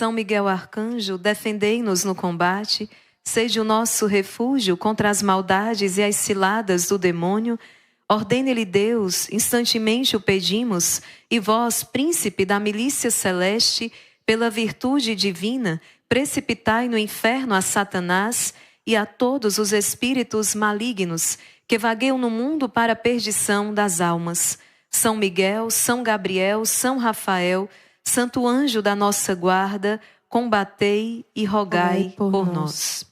São Miguel Arcanjo, defendei-nos no combate, sede o nosso refúgio contra as maldades e as ciladas do demônio. Ordene-lhe Deus, instantemente o pedimos, e vós, príncipe da milícia celeste, pela virtude divina, precipitai no inferno a Satanás e a todos os espíritos malignos que vagueiam no mundo para a perdição das almas. São Miguel, São Gabriel, São Rafael, Santo anjo da nossa guarda, combatei e rogai por nós.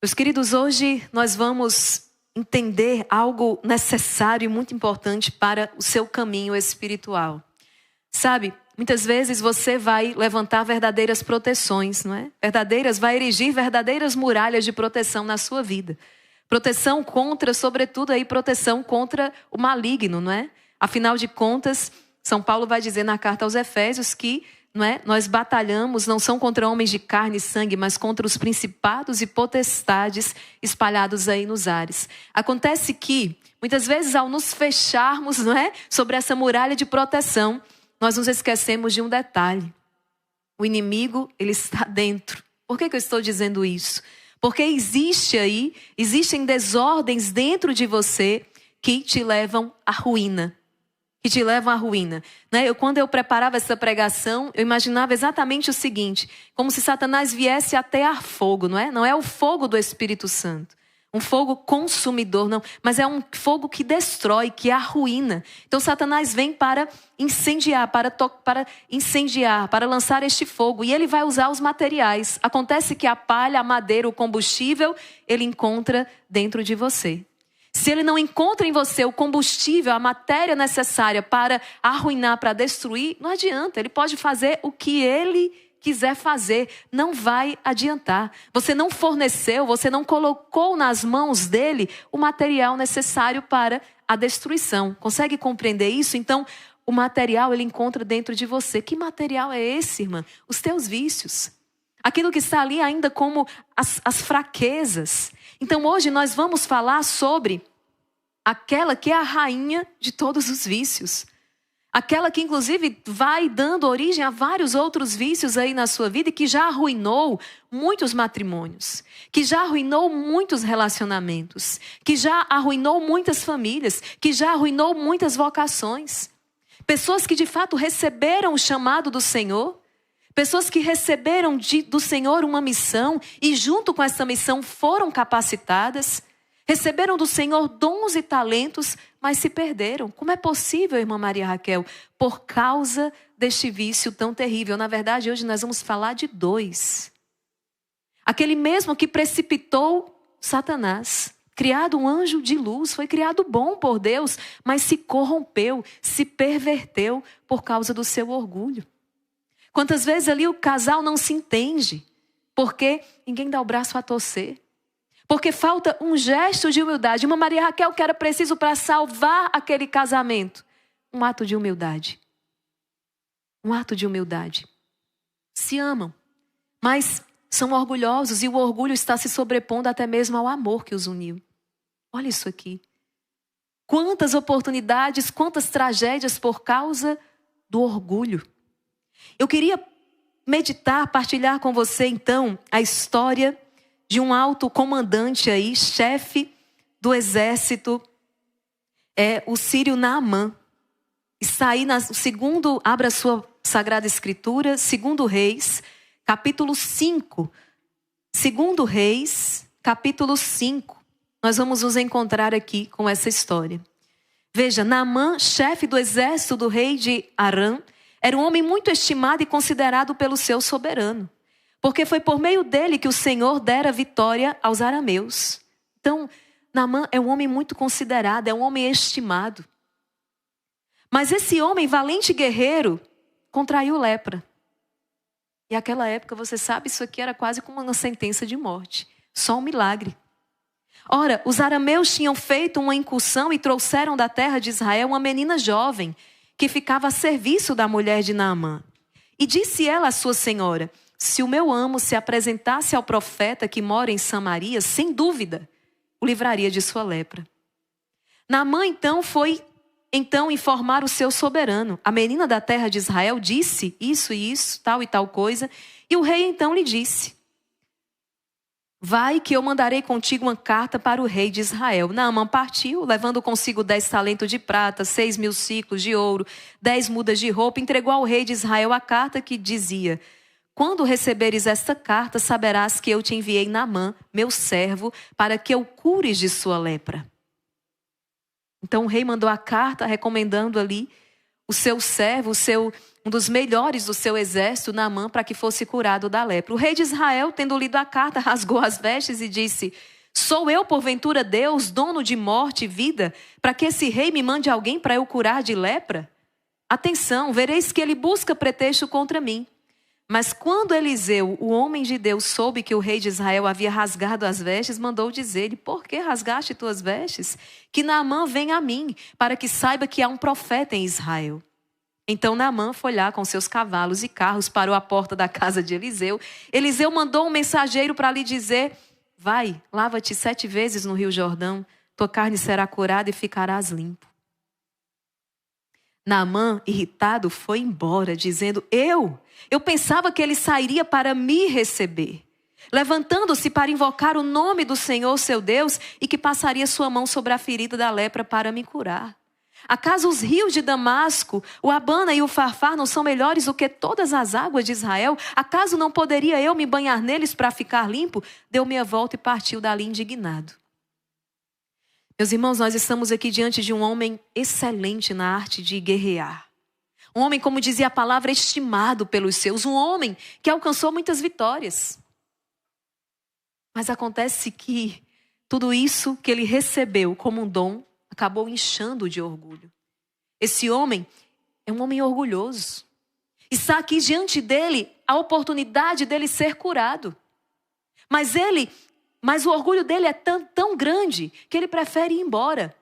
Meus queridos, hoje nós vamos entender algo necessário e muito importante para o seu caminho espiritual. Sabe, muitas vezes você vai levantar verdadeiras proteções, não é? Vai erigir verdadeiras muralhas de proteção na sua vida. Proteção contra, sobretudo aí, proteção contra o maligno, não é? Afinal de contas, São Paulo vai dizer na carta aos Efésios que nós batalhamos, não são contra homens de carne e sangue, mas contra os principados e potestades espalhados aí nos ares. Acontece que, muitas vezes, ao nos fecharmos, sobre essa muralha de proteção, nós nos esquecemos de um detalhe. O inimigo, ele está dentro. Por que eu estou dizendo isso? Porque existem desordens dentro de você que te levam à ruína. Quando eu preparava essa pregação, eu imaginava exatamente o seguinte, como se Satanás viesse atear fogo, não é? Não é o fogo do Espírito Santo, um fogo consumidor, não, mas é um fogo que destrói, que arruína. Então Satanás vem para incendiar, para lançar este fogo, e ele vai usar os materiais. Acontece que a palha, a madeira, o combustível, ele encontra dentro de você. Se ele não encontra em você o combustível, a matéria necessária para arruinar, para destruir, não adianta. Ele pode fazer o que ele quiser fazer, não vai adiantar. Você não forneceu, você não colocou nas mãos dele o material necessário para a destruição. Consegue compreender isso? Então, o material ele encontra dentro de você. Que material é esse, irmã? Os teus vícios. Aquilo que está ali ainda como as fraquezas. Então hoje nós vamos falar sobre aquela que é a rainha de todos os vícios. Aquela que inclusive vai dando origem a vários outros vícios aí na sua vida e que já arruinou muitos matrimônios. Que já arruinou muitos relacionamentos. Que já arruinou muitas famílias. Que já arruinou muitas vocações. Pessoas que de fato receberam o chamado do Senhor. Pessoas que receberam do Senhor uma missão e junto com essa missão foram capacitadas. Receberam do Senhor dons e talentos, mas se perderam. Como é possível, irmã Maria Raquel? Por causa deste vício tão terrível. Na verdade, hoje nós vamos falar de dois. Aquele mesmo que precipitou Satanás. Criado um anjo de luz, foi criado bom por Deus, mas se corrompeu, se perverteu por causa do seu orgulho. Quantas vezes ali o casal não se entende, porque ninguém dá o braço a torcer. Porque falta um gesto de humildade. Uma Maria Raquel que era preciso para salvar aquele casamento. Um ato de humildade. Um ato de humildade. Se amam, mas são orgulhosos e o orgulho está se sobrepondo até mesmo ao amor que os uniu. Olha isso aqui. Quantas oportunidades, quantas tragédias por causa do orgulho. Eu queria meditar, partilhar com você então a história de um alto comandante aí, chefe do exército, o sírio Naamã. Está aí abra a sua Sagrada Escritura, 2 Reis, capítulo 5. 2 Reis, capítulo 5. Nós vamos nos encontrar aqui com essa história. Veja, Naamã, chefe do exército do rei de Arã, era um homem muito estimado e considerado pelo seu soberano. Porque foi por meio dele que o Senhor dera vitória aos arameus. Então, Naamã é um homem muito considerado, é um homem estimado. Mas esse homem, valente guerreiro, contraiu lepra. E naquela época, você sabe, isso aqui era quase como uma sentença de morte. Só um milagre. Ora, os arameus tinham feito uma incursão e trouxeram da terra de Israel uma menina jovem, que ficava a serviço da mulher de Naamã. E disse ela à sua senhora: se o meu amo se apresentasse ao profeta que mora em Samaria, sem dúvida, o livraria de sua lepra. Naamã então foi então informar o seu soberano. A menina da terra de Israel disse isso e isso, tal e tal coisa. E o rei então lhe disse: vai que eu mandarei contigo uma carta para o rei de Israel. Naamã partiu, levando consigo 10 talentos de prata, 6.000 ciclos de ouro, 10 mudas de roupa. Entregou ao rei de Israel a carta que dizia: quando receberes esta carta, saberás que eu te enviei Naamã, meu servo, para que o cures de sua lepra. Então o rei mandou a carta recomendando ali o seu servo, um dos melhores do seu exército, Naamã, para que fosse curado da lepra. O rei de Israel, tendo lido a carta, rasgou as vestes e disse: sou eu, porventura, Deus, dono de morte e vida, para que esse rei me mande alguém para eu curar de lepra? Atenção, vereis que ele busca pretexto contra mim. Mas quando Eliseu, o homem de Deus, soube que o rei de Israel havia rasgado as vestes, mandou dizer-lhe: por que rasgaste tuas vestes? Que Naamã venha a mim, para que saiba que há um profeta em Israel. Então Naamã foi lá com seus cavalos e carros, parou à porta da casa de Eliseu. Eliseu mandou um mensageiro para lhe dizer: vai, lava-te 7 vezes no rio Jordão, tua carne será curada e ficarás limpo. Naamã, irritado, foi embora, dizendo: eu pensava que ele sairia para me receber, levantando-se para invocar o nome do Senhor, seu Deus, e que passaria sua mão sobre a ferida da lepra para me curar. Acaso os rios de Damasco, o Abana e o Farfar não são melhores do que todas as águas de Israel? Acaso não poderia eu me banhar neles para ficar limpo? Deu meia volta e partiu dali indignado. Meus irmãos, nós estamos aqui diante de um homem excelente na arte de guerrear. Um homem, como dizia a palavra, estimado pelos seus. Um homem que alcançou muitas vitórias. Mas acontece que tudo isso que ele recebeu como um dom acabou inchando de orgulho. Esse homem é um homem orgulhoso. Está aqui diante dele a oportunidade dele ser curado. Mas o orgulho dele é tão grande que ele prefere ir embora.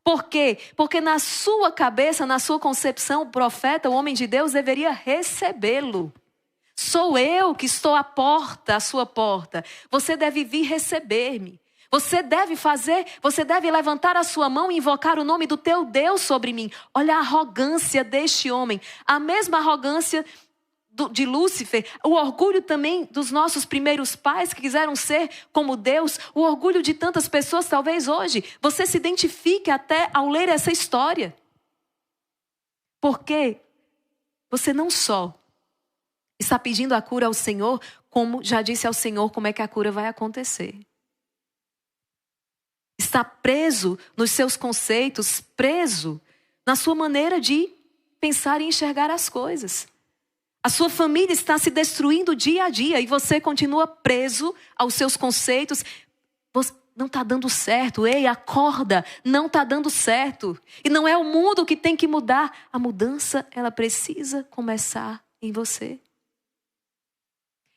Por quê? Porque na sua cabeça, na sua concepção, o profeta, o homem de Deus, deveria recebê-lo. Sou eu que estou à porta, à sua porta. Você deve vir receber-me. Você deve levantar a sua mão e invocar o nome do teu Deus sobre mim. Olha a arrogância deste homem. A mesma arrogância de Lúcifer, o orgulho também dos nossos primeiros pais que quiseram ser como Deus, o orgulho de tantas pessoas, talvez hoje, você se identifique até ao ler essa história. Porque você não só está pedindo a cura ao Senhor, como já disse ao Senhor como é que a cura vai acontecer. Está preso nos seus conceitos, preso na sua maneira de pensar e enxergar as coisas. A sua família está se destruindo dia a dia e você continua preso aos seus conceitos. Não está dando certo. Ei, acorda, não está dando certo. E não é o mundo que tem que mudar. A mudança, ela precisa começar em você.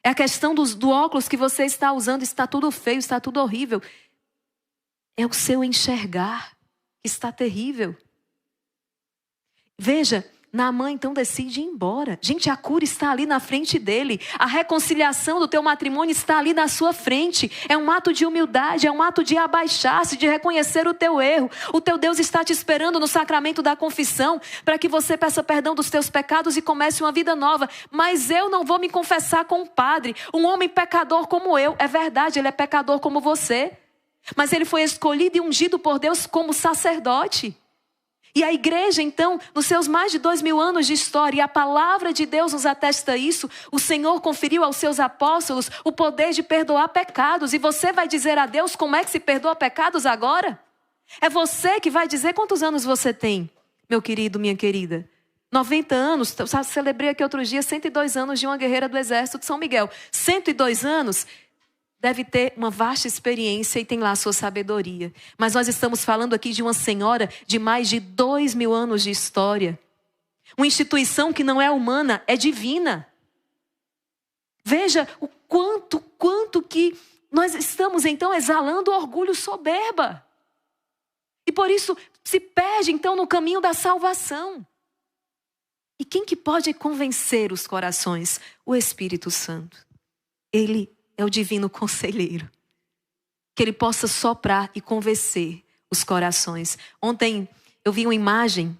É a questão do óculos que você está usando, está tudo feio, está tudo horrível. É o seu enxergar que está terrível. Veja, Naamã então decide ir embora. Gente, a cura está ali na frente dele. A reconciliação do teu matrimônio está ali na sua frente. É um ato de humildade, é um ato de abaixar-se, de reconhecer o teu erro. O teu Deus está te esperando no sacramento da confissão para que você peça perdão dos teus pecados e comece uma vida nova. Mas eu não vou me confessar com um padre, um homem pecador como eu. É verdade, ele é pecador como você. Mas ele foi escolhido e ungido por Deus como sacerdote. E a igreja, então, nos seus mais de 2.000 anos de história, e a palavra de Deus nos atesta isso, o Senhor conferiu aos seus apóstolos o poder de perdoar pecados. E você vai dizer a Deus como é que se perdoa pecados agora? É você que vai dizer quantos anos você tem, meu querido, minha querida. 90 anos, celebrei aqui outro dia 102 anos de uma guerreira do Exército de São Miguel. 102 anos... deve ter uma vasta experiência e tem lá a sua sabedoria. Mas nós estamos falando aqui de uma senhora de mais de 2.000 anos de história. Uma instituição que não é humana, é divina. Veja o quanto que nós estamos então exalando orgulho, soberba. E por isso se perde então no caminho da salvação. E quem que pode convencer os corações? O Espírito Santo. Ele é o divino conselheiro. Que ele possa soprar e convencer os corações. Ontem eu vi uma imagem,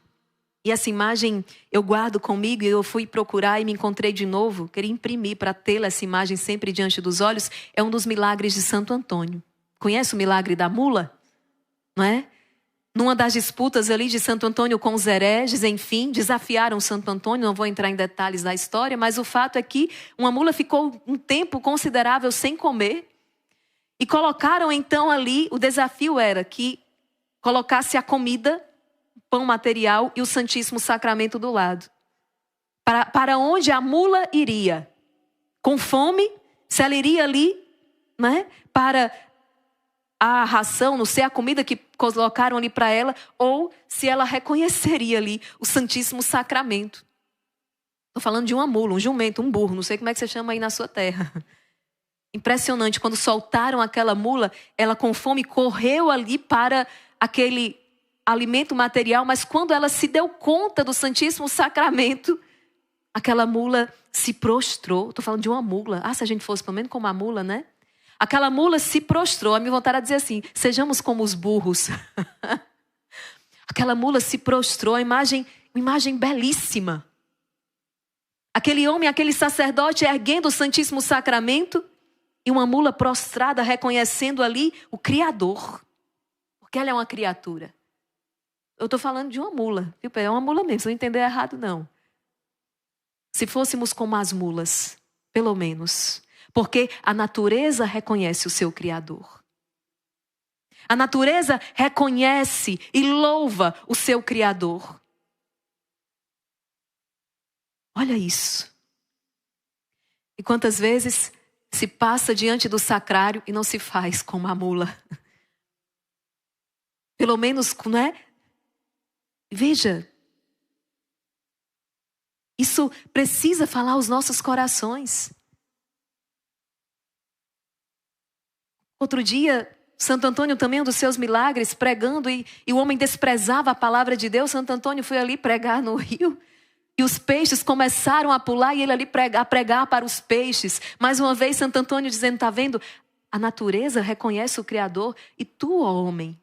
e essa imagem eu guardo comigo, e eu fui procurar e me encontrei de novo, queria imprimir para tê-la essa imagem sempre diante dos olhos. É um dos milagres de Santo Antônio. Conhece o milagre da mula? Não é? Numa das disputas ali de Santo Antônio com os hereges, enfim, desafiaram Santo Antônio, não vou entrar em detalhes da história, mas o fato é que uma mula ficou um tempo considerável sem comer, e colocaram então ali, o desafio era que colocasse a comida, pão material e o Santíssimo Sacramento do lado. Para onde a mula iria? Com fome? Se ela iria ali, né, para a ração, não sei, a comida que colocaram ali para ela, ou se ela reconheceria ali o Santíssimo Sacramento. Estou falando de uma mula, um jumento, um burro, não sei como é que você chama aí na sua terra. Impressionante, quando soltaram aquela mula, ela com fome correu ali para aquele alimento material, mas quando ela se deu conta do Santíssimo Sacramento, aquela mula se prostrou. Estou falando de uma mula. Se a gente fosse pelo menos como a mula, né? Aquela mula se prostrou. A minha vontade era dizer assim, sejamos como os burros. Aquela mula se prostrou, uma imagem belíssima. Aquele homem, aquele sacerdote erguendo o Santíssimo Sacramento e uma mula prostrada reconhecendo ali o Criador. Porque ela é uma criatura. Eu estou falando de uma mula. É uma mula mesmo, se não entender errado não. Se fôssemos como as mulas, pelo menos. Porque a natureza reconhece o seu Criador. A natureza reconhece e louva o seu Criador. Olha isso. E quantas vezes se passa diante do sacrário e não se faz como a mula. Pelo menos, não é? Veja. Isso precisa falar aos nossos corações. Outro dia, Santo Antônio também, um dos seus milagres, pregando, e o homem desprezava a palavra de Deus. Santo Antônio foi ali pregar no rio, e os peixes começaram a pular, e ele ali a pregar para os peixes. Mais uma vez, Santo Antônio dizendo, está vendo? A natureza reconhece o Criador, e tu, ó homem,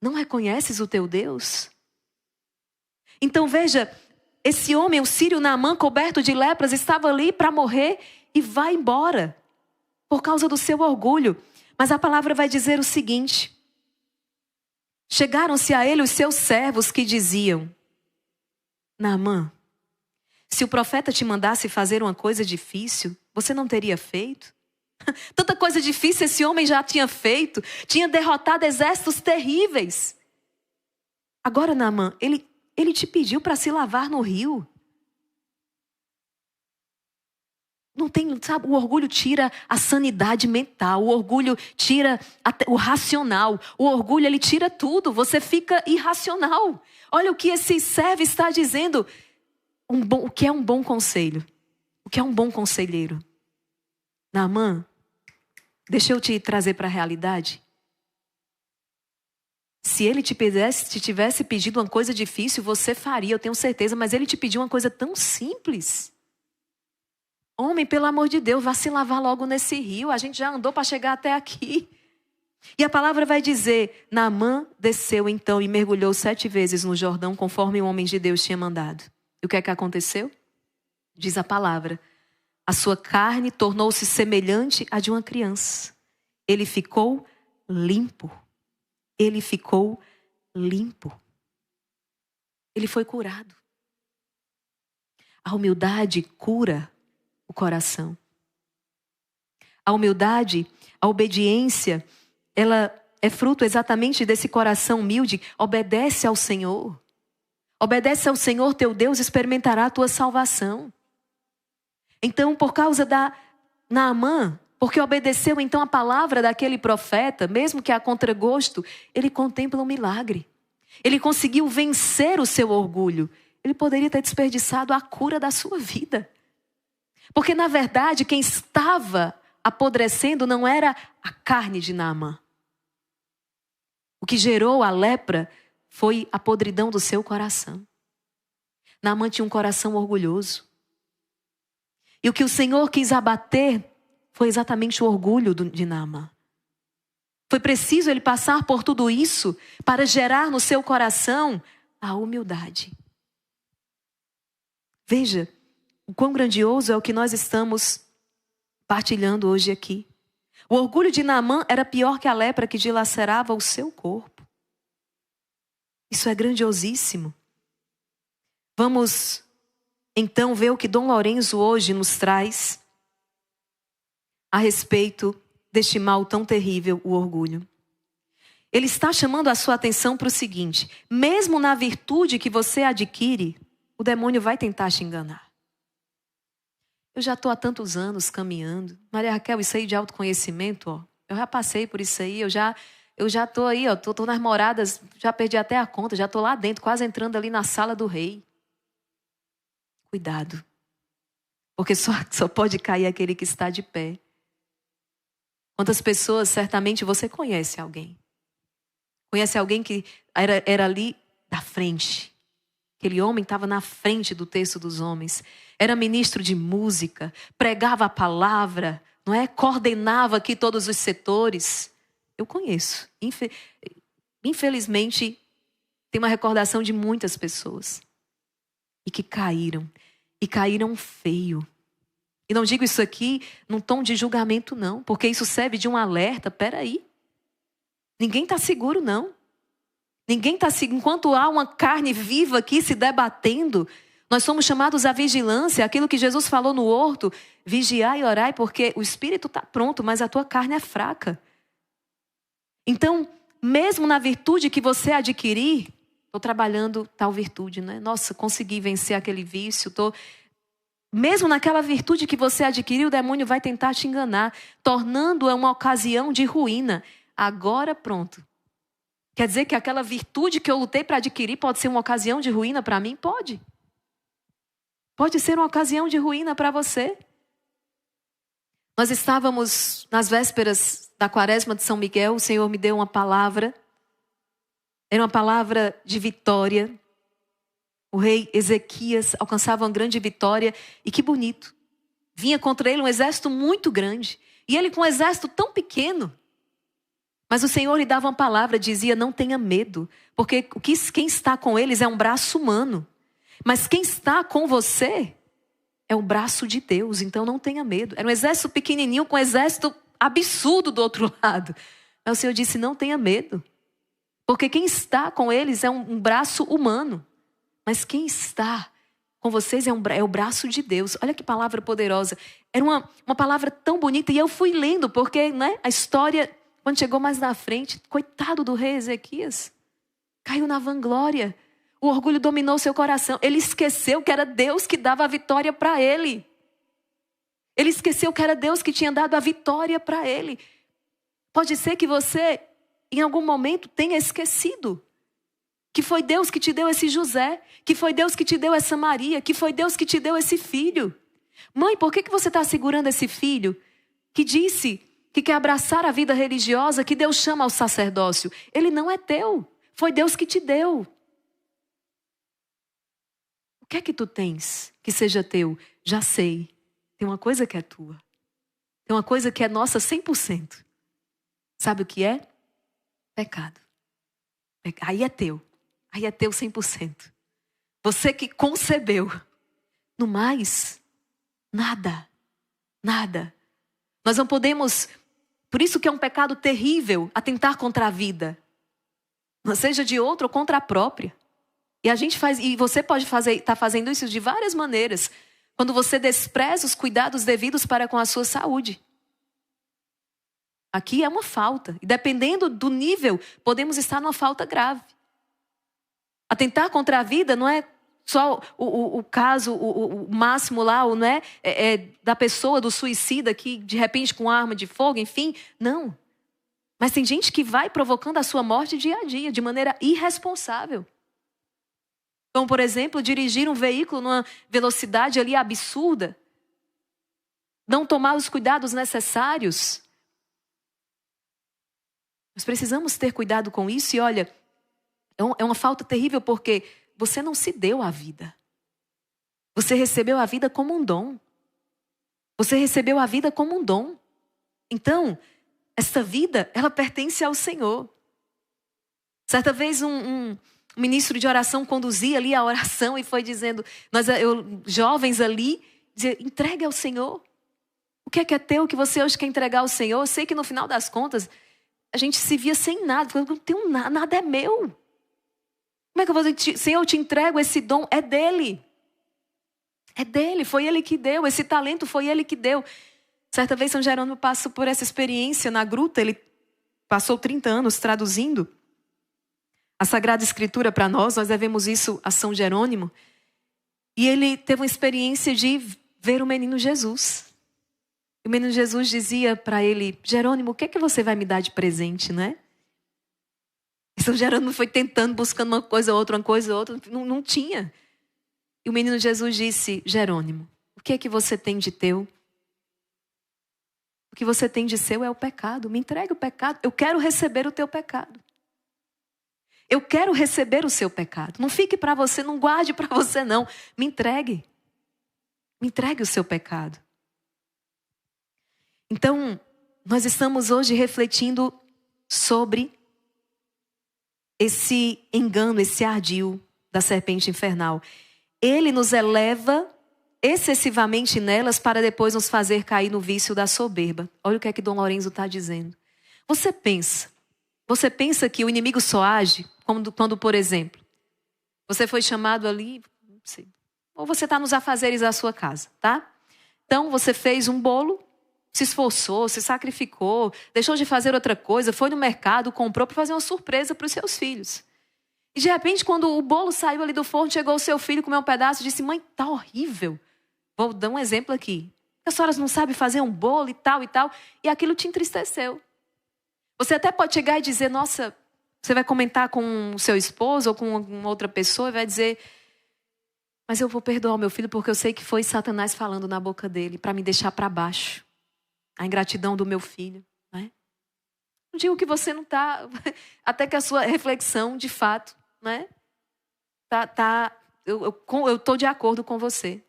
não reconheces o teu Deus? Então veja, esse homem, o sírio Naamã, coberto de lepras, estava ali para morrer e vai embora, por causa do seu orgulho. Mas a palavra vai dizer o seguinte: chegaram-se a ele os seus servos que diziam, Naamã, se o profeta te mandasse fazer uma coisa difícil, você não teria feito? Tanta coisa difícil esse homem já tinha feito, tinha derrotado exércitos terríveis. Agora, Naamã, ele te pediu para se lavar no rio. Não tem, sabe, o orgulho tira a sanidade mental, o orgulho tira o racional, o orgulho ele tira tudo, você fica irracional. Olha o que esse servo está dizendo, o que é um bom conselho, o que é um bom conselheiro. Naamã, deixa eu te trazer para a realidade. Se ele te tivesse pedido uma coisa difícil, você faria, eu tenho certeza, mas ele te pediu uma coisa tão simples. Homem, pelo amor de Deus, vá se lavar logo nesse rio. A gente já andou para chegar até aqui. E a palavra vai dizer, Naamã desceu então e mergulhou 7 vezes no Jordão, conforme o homem de Deus tinha mandado. E o que é que aconteceu? Diz a palavra, a sua carne tornou-se semelhante à de uma criança. Ele ficou limpo. Ele ficou limpo. Ele foi curado. A humildade cura o coração. A humildade, a obediência, ela é fruto exatamente desse coração humilde. Obedece ao Senhor. Obedece ao Senhor teu Deus, experimentará a tua salvação. Então, por causa da Naamã, porque obedeceu então a palavra daquele profeta, mesmo que a contragosto, ele contempla um milagre. Ele conseguiu vencer o seu orgulho. Ele poderia ter desperdiçado a cura da sua vida. Porque, na verdade, quem estava apodrecendo não era a carne de Naamã. O que gerou a lepra foi a podridão do seu coração. Naamã tinha um coração orgulhoso. E o que o Senhor quis abater foi exatamente o orgulho de Naamã. Foi preciso ele passar por tudo isso para gerar no seu coração a humildade. Veja o quão grandioso é o que nós estamos partilhando hoje aqui. O orgulho de Naamã era pior que a lepra que dilacerava o seu corpo. Isso é grandiosíssimo. Vamos então ver o que Dom Lourenço hoje nos traz a respeito deste mal tão terrível, o orgulho. Ele está chamando a sua atenção para o seguinte: mesmo na virtude que você adquire, o demônio vai tentar te enganar. Eu já estou há tantos anos caminhando. Maria Raquel, isso aí de autoconhecimento, ó, eu já passei por isso aí, eu já estou aí, ó, tô nas moradas, já perdi até a conta, já estou lá dentro, quase entrando ali na sala do rei. Cuidado, porque só pode cair aquele que está de pé. Quantas pessoas, certamente você conhece alguém. Conhece alguém que era ali da frente. Aquele homem estava na frente do terço dos homens. Era ministro de música, pregava a palavra, não é? Coordenava aqui todos os setores. Eu conheço. Infelizmente, tem uma recordação de muitas pessoas. E que caíram. E caíram feio. E não digo isso aqui num tom de julgamento, não. Porque isso serve de um alerta. Peraí. Ninguém está seguro, não. Ninguém está seguro. Enquanto há uma carne viva aqui se debatendo, nós somos chamados à vigilância. Aquilo que Jesus falou no horto. Vigiai e orai, porque o espírito está pronto, mas a tua carne é fraca. Então, mesmo na virtude que você adquirir, estou trabalhando tal virtude, né? Nossa, consegui vencer aquele vício, mesmo naquela virtude que você adquiriu, o demônio vai tentar te enganar, tornando-a uma ocasião de ruína. Agora pronto. Quer dizer que aquela virtude que eu lutei para adquirir pode ser uma ocasião de ruína para mim? Pode. Pode ser uma ocasião de ruína para você. Nós estávamos nas vésperas da quaresma de São Miguel, o Senhor me deu uma palavra. Era uma palavra de vitória. O rei Ezequias alcançava uma grande vitória. E que bonito. Vinha contra ele um exército muito grande. E ele com um exército tão pequeno. Mas o Senhor lhe dava uma palavra, dizia: não tenha medo. Porque quem está com eles é um braço humano. Mas quem está com você é o braço de Deus. Então não tenha medo. Era um exército pequenininho com um exército absurdo do outro lado. Mas o Senhor disse: não tenha medo. Porque quem está com eles é um braço humano. Mas quem está com vocês é o braço de Deus. Olha que palavra poderosa. Era uma palavra tão bonita. E eu fui lendo, porque a história, quando chegou mais na frente, coitado do rei Ezequias, caiu na vanglória. O orgulho dominou seu coração. Ele esqueceu que era Deus que dava a vitória para ele. Ele esqueceu que era Deus que tinha dado a vitória para ele. Pode ser que você, em algum momento, tenha esquecido que foi Deus que te deu esse José, que foi Deus que te deu essa Maria, que foi Deus que te deu esse filho. Mãe, por que você está segurando esse filho que disse que quer abraçar a vida religiosa que Deus chama ao sacerdócio? Ele não é teu, foi Deus que te deu. O que é que tu tens que seja teu? Já sei, tem uma coisa que é tua. Tem uma coisa que é nossa 100%. Sabe o que é? Pecado. Aí é teu. Aí é teu 100%. Você que concebeu. No mais, nada. Nada. Nós não podemos... Por isso que é um pecado terrível atentar contra a vida. Não seja de outro ou contra a própria. E a gente faz... E você pode estar fazendo isso de várias maneiras. Quando você despreza os cuidados devidos para com a sua saúde. Aqui é uma falta. E dependendo do nível, podemos estar numa falta grave. Atentar contra a vida não é só o caso, o máximo lá, não é da pessoa, do suicida que de repente com arma de fogo, enfim. Não. Mas tem gente que vai provocando a sua morte dia a dia, de maneira irresponsável. Como, por exemplo, dirigir um veículo numa velocidade ali absurda. Não tomar os cuidados necessários. Nós precisamos ter cuidado com isso e olha, é uma falta terrível porque você não se deu a vida. Você recebeu a vida como um dom. Você recebeu a vida como um dom. Então, essa vida, ela pertence ao Senhor. Certa vez um o ministro de oração conduzia ali a oração e foi dizendo, jovens ali, dizia, entregue ao Senhor. O que é teu que você hoje quer entregar ao Senhor? Eu sei que no final das contas, a gente se via sem nada. Eu não tenho nada, nada é meu. Como é que eu vou dizer, Senhor, eu te entrego esse dom? É dele. É dele, foi ele que deu. Esse talento foi ele que deu. Certa vez São Jerônimo passou por essa experiência na gruta. Ele passou 30 anos traduzindo a Sagrada Escritura para nós. Nós devemos isso a São Jerônimo. E ele teve uma experiência de ver o menino Jesus. E o menino Jesus dizia para ele, Jerônimo, o que é que você vai me dar de presente, né? E São Jerônimo foi tentando, buscando uma coisa, outra, não tinha. E o menino Jesus disse, Jerônimo, o que é que você tem de teu? O que você tem de seu é o pecado. Me entregue o pecado. Eu quero receber o teu pecado. Eu quero receber o seu pecado. Não fique para você, não guarde para você não. Me entregue. Me entregue o seu pecado. Então, nós estamos hoje refletindo sobre esse engano, esse ardil da serpente infernal. Ele nos eleva excessivamente nelas para depois nos fazer cair no vício da soberba. Olha o que é que Dom Lorenzo está dizendo. Você pensa que o inimigo só age quando, por exemplo, você foi chamado ali, não sei, ou você está nos afazeres da sua casa, tá? Então você fez um bolo, se esforçou, se sacrificou, deixou de fazer outra coisa, foi no mercado, comprou para fazer uma surpresa para os seus filhos. E de repente, quando o bolo saiu ali do forno, chegou o seu filho, comeu um pedaço e disse, mãe, tá horrível. Vou dar um exemplo aqui. A senhora não sabe fazer um bolo e tal, e aquilo te entristeceu. Você até pode chegar e dizer, nossa, você vai comentar com o seu esposo ou com uma outra pessoa e vai dizer, mas eu vou perdoar o meu filho porque eu sei que foi Satanás falando na boca dele para me deixar para baixo. A ingratidão do meu filho, né? Não digo que você não está, até que a sua reflexão, de fato, né? Eu estou de acordo com você.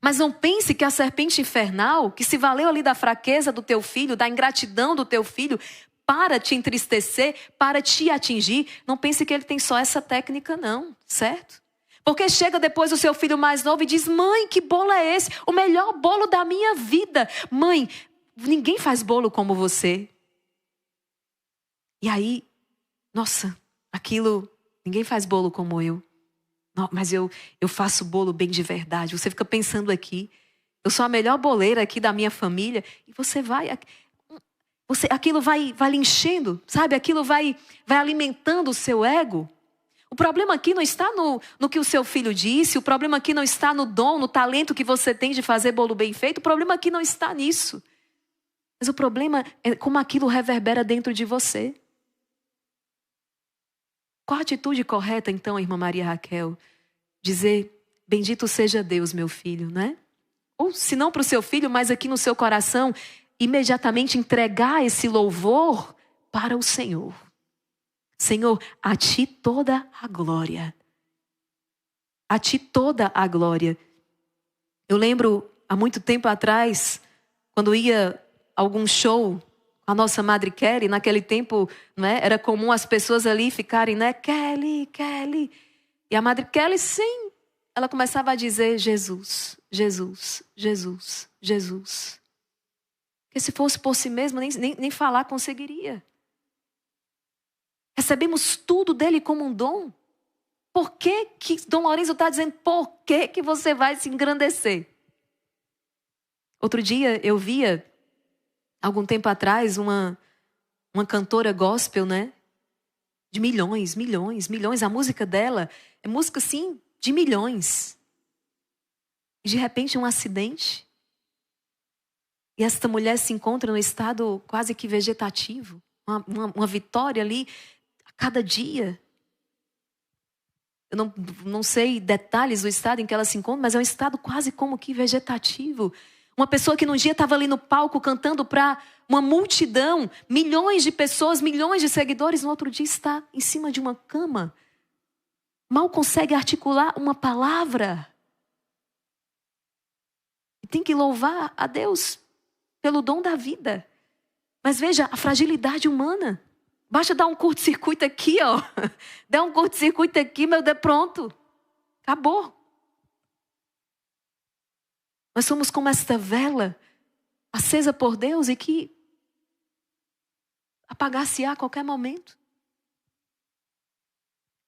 Mas não pense que a serpente infernal, que se valeu ali da fraqueza do teu filho, da ingratidão do teu filho, para te entristecer, para te atingir, não pense que ele tem só essa técnica não, certo? Porque chega depois o seu filho mais novo e diz, mãe, que bolo é esse? O melhor bolo da minha vida. Mãe, ninguém faz bolo como você. E aí, nossa, ninguém faz bolo como eu. Não, mas eu faço bolo bem de verdade. Você fica pensando aqui, eu sou a melhor boleira aqui da minha família. E aquilo vai lhe enchendo, sabe? Aquilo vai alimentando o seu ego. O problema aqui não está no que o seu filho disse. O problema aqui não está no dom, no talento que você tem de fazer bolo bem feito. O problema aqui não está nisso. Mas o problema é como aquilo reverbera dentro de você. Qual a atitude correta, então, irmã Maria Raquel? Dizer, bendito seja Deus, meu filho, né? Ou se não para o seu filho, mas aqui no seu coração, imediatamente entregar esse louvor para o Senhor. Senhor, a ti toda a glória. A ti toda a glória. Eu lembro, há muito tempo atrás, quando ia a algum show, a nossa Madre Kelly, naquele tempo, né, era comum as pessoas ali ficarem, né, Kelly, Kelly. E a Madre Kelly, sim, ela começava a dizer Jesus, Jesus, Jesus, Jesus. Porque se fosse por si mesma, nem falar conseguiria. Recebemos tudo dele como um dom. Por que Dom Lorenzo está dizendo, por que você vai se engrandecer? Outro dia eu via, algum tempo atrás, uma cantora gospel, né? De milhões. A música dela é música, sim, de milhões. E de repente um acidente. E esta mulher se encontra num estado quase que vegetativo. Uma vitória ali a cada dia. Eu não sei detalhes do estado em que ela se encontra, mas é um estado quase como que vegetativo. Uma pessoa que num dia estava ali no palco cantando para uma multidão, milhões de pessoas, milhões de seguidores, no outro dia está em cima de uma cama. Mal consegue articular uma palavra. E tem que louvar a Deus pelo dom da vida. Mas veja, a fragilidade humana. Basta dar um curto-circuito aqui, ó. Dá um curto-circuito aqui, meu Deus, pronto. Acabou. Nós somos como esta vela acesa por Deus e que apagar-se-á a qualquer momento.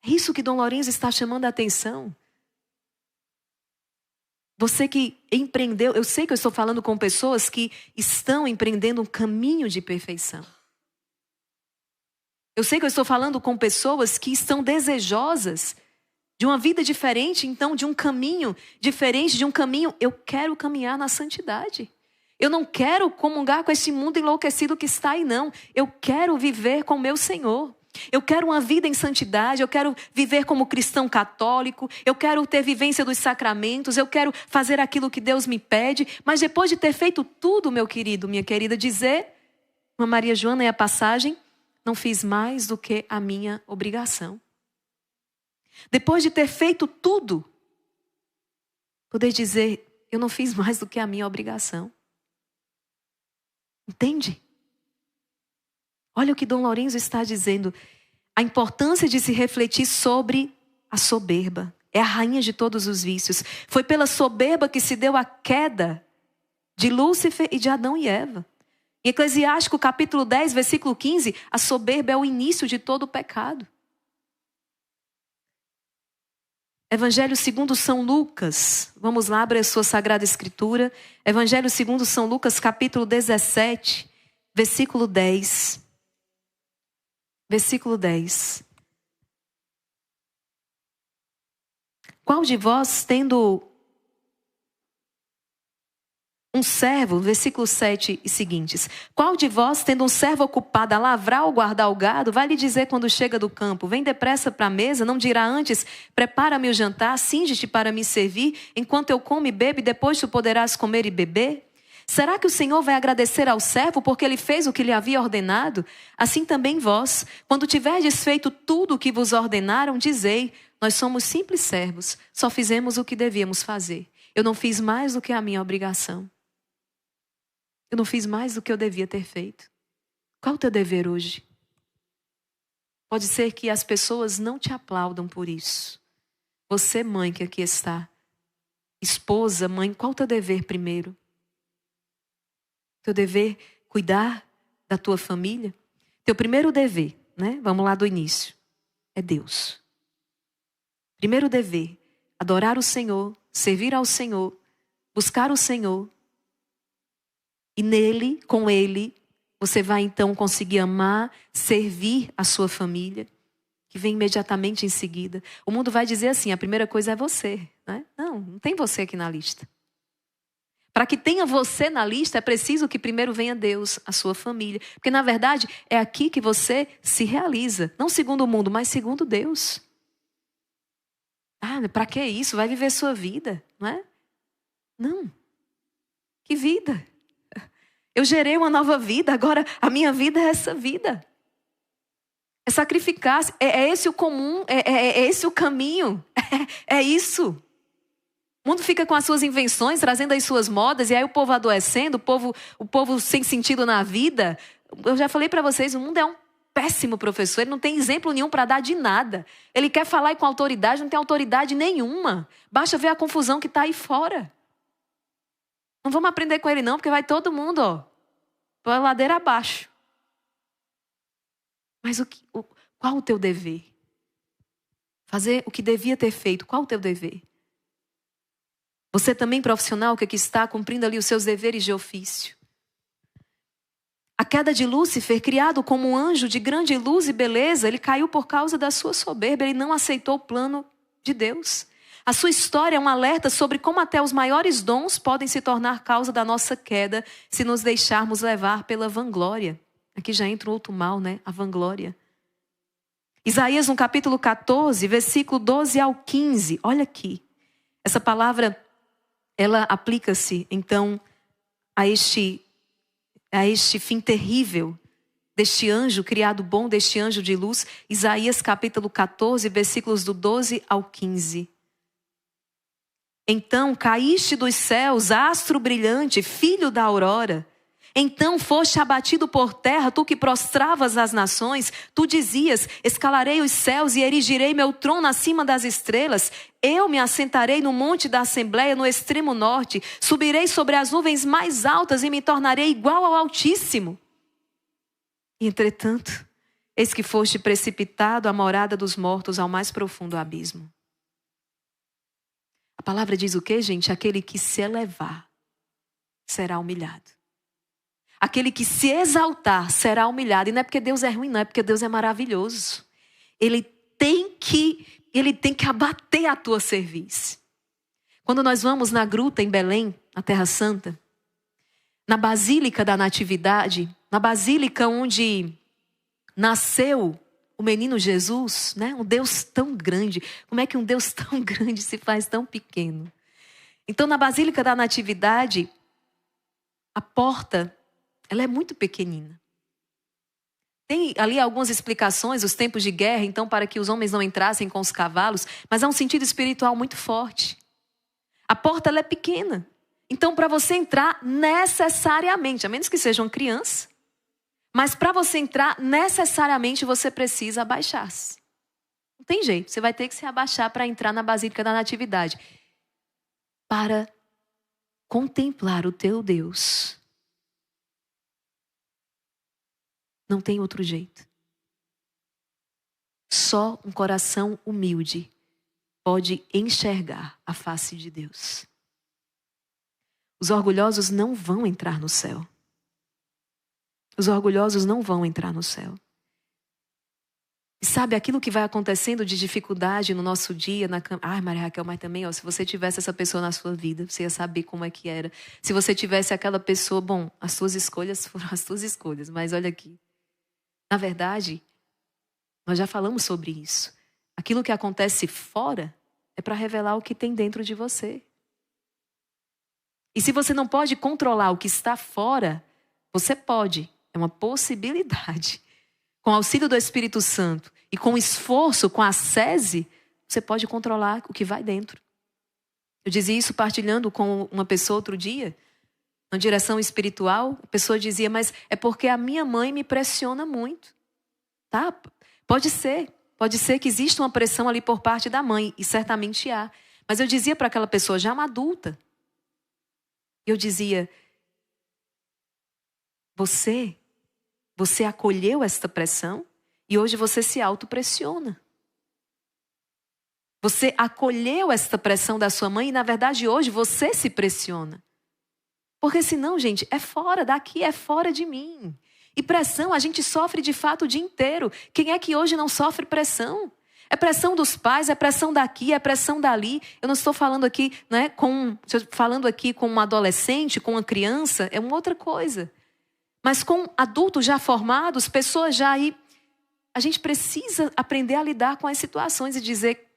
É isso que Dom Lourenço está chamando a atenção. Você que empreendeu, eu sei que eu estou falando com pessoas que estão empreendendo um caminho de perfeição. Eu sei que eu estou falando com pessoas que estão desejosas de uma vida diferente, então de um caminho diferente, de um caminho, eu quero caminhar na santidade. Eu não quero comungar com esse mundo enlouquecido que está aí, não. Eu quero viver com o meu Senhor. Eu quero uma vida em santidade, eu quero viver como cristão católico, eu quero ter vivência dos sacramentos, eu quero fazer aquilo que Deus me pede, mas depois de ter feito tudo, meu querido, minha querida, dizer, uma Maria Joana é a passagem, não fiz mais do que a minha obrigação. Depois de ter feito tudo, poder dizer, eu não fiz mais do que a minha obrigação. Entende? Olha o que Dom Lourenço está dizendo. A importância de se refletir sobre a soberba. É a rainha de todos os vícios. Foi pela soberba que se deu a queda de Lúcifer e de Adão e Eva. Em Eclesiástico capítulo 10, versículo 15, a soberba é o início de todo o pecado. Evangelho segundo São Lucas. Vamos lá, abra a sua Sagrada Escritura. Evangelho segundo São Lucas, capítulo 17, versículo 10. Versículo 10. Qual de vós, tendo um servo, versículo 7 e seguintes. Qual de vós, tendo um servo ocupado a lavrar ou guardar o gado, vai lhe dizer quando chega do campo, vem depressa para a mesa, não dirá antes, prepara-me o jantar, cinge-te para me servir, enquanto eu como e bebo, e depois tu poderás comer e beber? Será que o Senhor vai agradecer ao servo porque ele fez o que lhe havia ordenado? Assim também vós, quando tiverdes feito tudo o que vos ordenaram, dizei, nós somos simples servos, só fizemos o que devíamos fazer. Eu não fiz mais do que a minha obrigação. Eu não fiz mais do que eu devia ter feito. Qual é o teu dever hoje? Pode ser que as pessoas não te aplaudam por isso. Você, mãe, que aqui está, esposa, mãe, qual é o teu dever primeiro? Teu dever cuidar da tua família? Teu primeiro dever, né? Vamos lá do início. É Deus. Primeiro dever, adorar o Senhor, servir ao Senhor, buscar o Senhor. E nele, com ele, você vai então conseguir amar, servir a sua família, que vem imediatamente em seguida. O mundo vai dizer assim, a primeira coisa é você, né? Não tem você aqui na lista. Para que tenha você na lista, é preciso que primeiro venha Deus, a sua família. Porque, na verdade, é aqui que você se realiza. Não segundo o mundo, mas segundo Deus. Para que isso? Vai viver sua vida, não é? Não. Que vida? Eu gerei uma nova vida, agora a minha vida é essa vida. É sacrificar-se, é esse o comum, é esse o caminho, é isso. O mundo fica com as suas invenções, trazendo as suas modas, e aí o povo adoecendo, o povo sem sentido na vida. Eu já falei para vocês, o mundo é um péssimo professor, ele não tem exemplo nenhum para dar de nada. Ele quer falar com autoridade, não tem autoridade nenhuma. Basta ver a confusão que está aí fora. Não vamos aprender com ele não, porque vai todo mundo, para ladeira abaixo. Mas qual o teu dever? Fazer o que devia ter feito, qual o teu dever? Você também, profissional, que aqui está cumprindo ali os seus deveres de ofício. A queda de Lúcifer, criado como um anjo de grande luz e beleza, ele caiu por causa da sua soberba, ele não aceitou o plano de Deus. A sua história é um alerta sobre como até os maiores dons podem se tornar causa da nossa queda se nos deixarmos levar pela vanglória. Aqui já entra outro mal, né? A vanglória. Isaías, no capítulo 14, versículo 12 ao 15. Olha aqui. Essa palavra, ela aplica-se, então, a este fim terrível deste anjo, criado bom, deste anjo de luz. Isaías, capítulo 14, versículos do 12 ao 15. Então caíste dos céus, astro brilhante, filho da aurora. Então foste abatido por terra, tu que prostravas as nações. Tu dizias, escalarei os céus e erigirei meu trono acima das estrelas. Eu me assentarei no monte da Assembleia, no extremo norte. Subirei sobre as nuvens mais altas e me tornarei igual ao Altíssimo. Entretanto, eis que foste precipitado à morada dos mortos, ao mais profundo abismo. A palavra diz o quê, gente? Aquele que se elevar será humilhado. Aquele que se exaltar será humilhado. E não é porque Deus é ruim, não. É porque Deus é maravilhoso. Ele tem que abater a tua cerviz. Quando nós vamos na gruta em Belém, na Terra Santa, na Basílica da Natividade, na Basílica onde nasceu o menino Jesus, né? Um Deus tão grande. Como é que um Deus tão grande se faz tão pequeno? Então, na Basílica da Natividade, a porta, ela é muito pequenina. Tem ali algumas explicações, os tempos de guerra, então, para que os homens não entrassem com os cavalos, mas há um sentido espiritual muito forte. A porta, ela é pequena. Então, para você entrar necessariamente, a menos que seja uma criança, mas para você entrar necessariamente você precisa abaixar-se. Não tem jeito, você vai ter que se abaixar para entrar na Basílica da Natividade. Para contemplar o teu Deus. Não tem outro jeito. Só um coração humilde pode enxergar a face de Deus. Os orgulhosos não vão entrar no céu. Os orgulhosos não vão entrar no céu. E sabe aquilo que vai acontecendo de dificuldade no nosso dia, na cama? Ai, Maria Raquel, mas também, se você tivesse essa pessoa na sua vida, você ia saber como é que era. Se você tivesse aquela pessoa, bom, as suas escolhas foram as suas escolhas, mas olha aqui. Na verdade, nós já falamos sobre isso. Aquilo que acontece fora é para revelar o que tem dentro de você. E se você não pode controlar o que está fora, você pode. É uma possibilidade. Com o auxílio do Espírito Santo e com esforço, com a ascese, você pode controlar o que vai dentro. Eu dizia isso partilhando com uma pessoa outro dia, na direção espiritual. A pessoa dizia, mas é porque a minha mãe me pressiona muito. Tá? Pode ser que exista uma pressão ali por parte da mãe, e certamente há. Mas eu dizia para aquela pessoa, já uma adulta, eu dizia, você acolheu esta pressão e hoje você se autopressiona. Você acolheu esta pressão da sua mãe e, na verdade, hoje você se pressiona. Porque senão, gente, é fora daqui, é fora de mim. E pressão a gente sofre de fato o dia inteiro. Quem é que hoje não sofre pressão? É pressão dos pais, é pressão daqui, é pressão dali. Eu não estou falando aqui, né, falando aqui com um adolescente, com uma criança, é uma outra coisa. Mas com adultos já formados, pessoas já aí, a gente precisa aprender a lidar com as situações e dizer,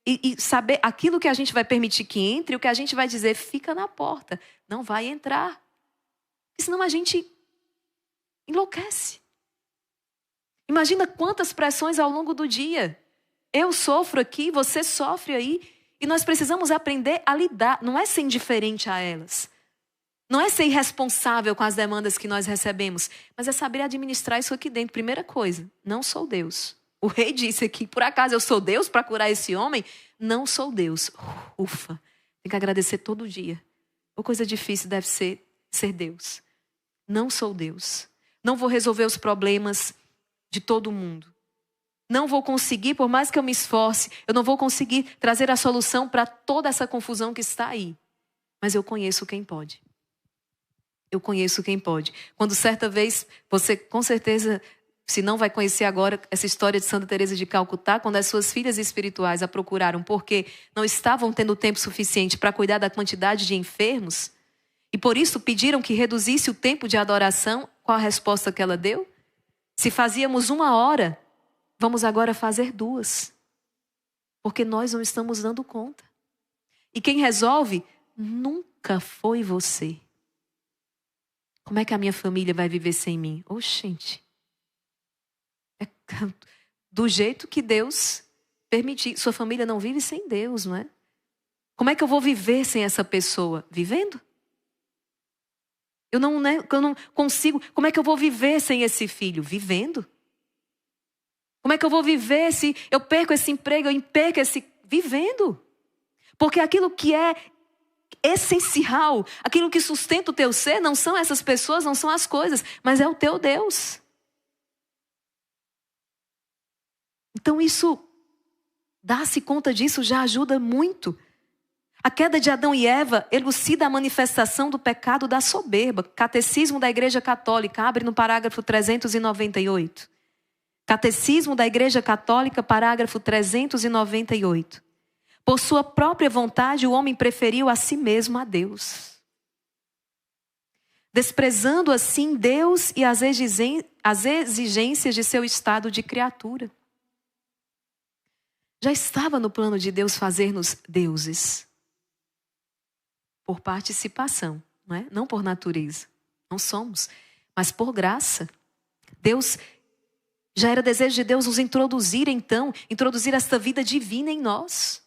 e saber aquilo que a gente vai permitir que entre, e o que a gente vai dizer, fica na porta, não vai entrar. Porque senão a gente enlouquece. Imagina quantas pressões ao longo do dia. Eu sofro aqui, você sofre aí, e nós precisamos aprender a lidar, não é ser indiferente a elas. Não é ser irresponsável com as demandas que nós recebemos, mas é saber administrar isso aqui dentro. Primeira coisa, não sou Deus. O rei disse aqui, por acaso eu sou Deus para curar esse homem? Não sou Deus. Ufa, tem que agradecer todo dia. Ou coisa difícil deve ser Deus. Não sou Deus. Não vou resolver os problemas de todo mundo. Não vou conseguir, por mais que eu me esforce, eu não vou conseguir trazer a solução para toda essa confusão que está aí. Mas eu conheço quem pode. Eu conheço quem pode. Quando certa vez, você com certeza, se não vai conhecer agora essa história de Santa Teresa de Calcutá, quando as suas filhas espirituais a procuraram porque não estavam tendo tempo suficiente para cuidar da quantidade de enfermos, e por isso pediram que reduzisse o tempo de adoração, qual a resposta que ela deu? Se fazíamos 1 hora, vamos agora fazer 2. Porque nós não estamos dando conta. E quem resolve nunca foi você. Como é que a minha família vai viver sem mim? Gente, é do jeito que Deus permitir. Sua família não vive sem Deus, não é? Como é que eu vou viver sem essa pessoa? Vivendo? Eu não consigo. Como é que eu vou viver sem esse filho? Vivendo. Como é que eu vou viver se eu perco esse emprego, eu perco esse... Vivendo. Porque aquilo que é essencial, aquilo que sustenta o teu ser, não são essas pessoas, não são as coisas, mas é o teu Deus. Então isso, dar-se conta disso já ajuda muito. A queda de Adão e Eva elucida a manifestação do pecado da soberba. Catecismo da Igreja Católica, abre no parágrafo 398. Catecismo da Igreja Católica, parágrafo 398. Por sua própria vontade, o homem preferiu a si mesmo a Deus, desprezando assim Deus e as exigências de seu estado de criatura. Já estava no plano de Deus fazer-nos deuses, por participação, não é? Não por natureza, não somos, mas por graça. Deus, já era desejo de Deus nos introduzir esta vida divina em nós.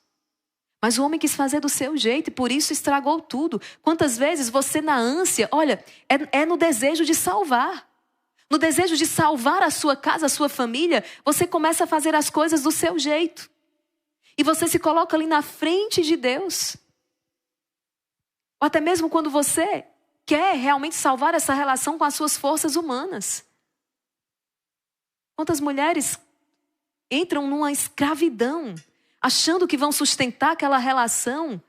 Mas o homem quis fazer do seu jeito e por isso estragou tudo. Quantas vezes você na ânsia, olha, é no desejo de salvar. No desejo de salvar a sua casa, a sua família, você começa a fazer as coisas do seu jeito. E você se coloca ali na frente de Deus. Ou até mesmo quando você quer realmente salvar essa relação com as suas forças humanas. Quantas mulheres entram numa escravidão, achando que vão sustentar aquela relação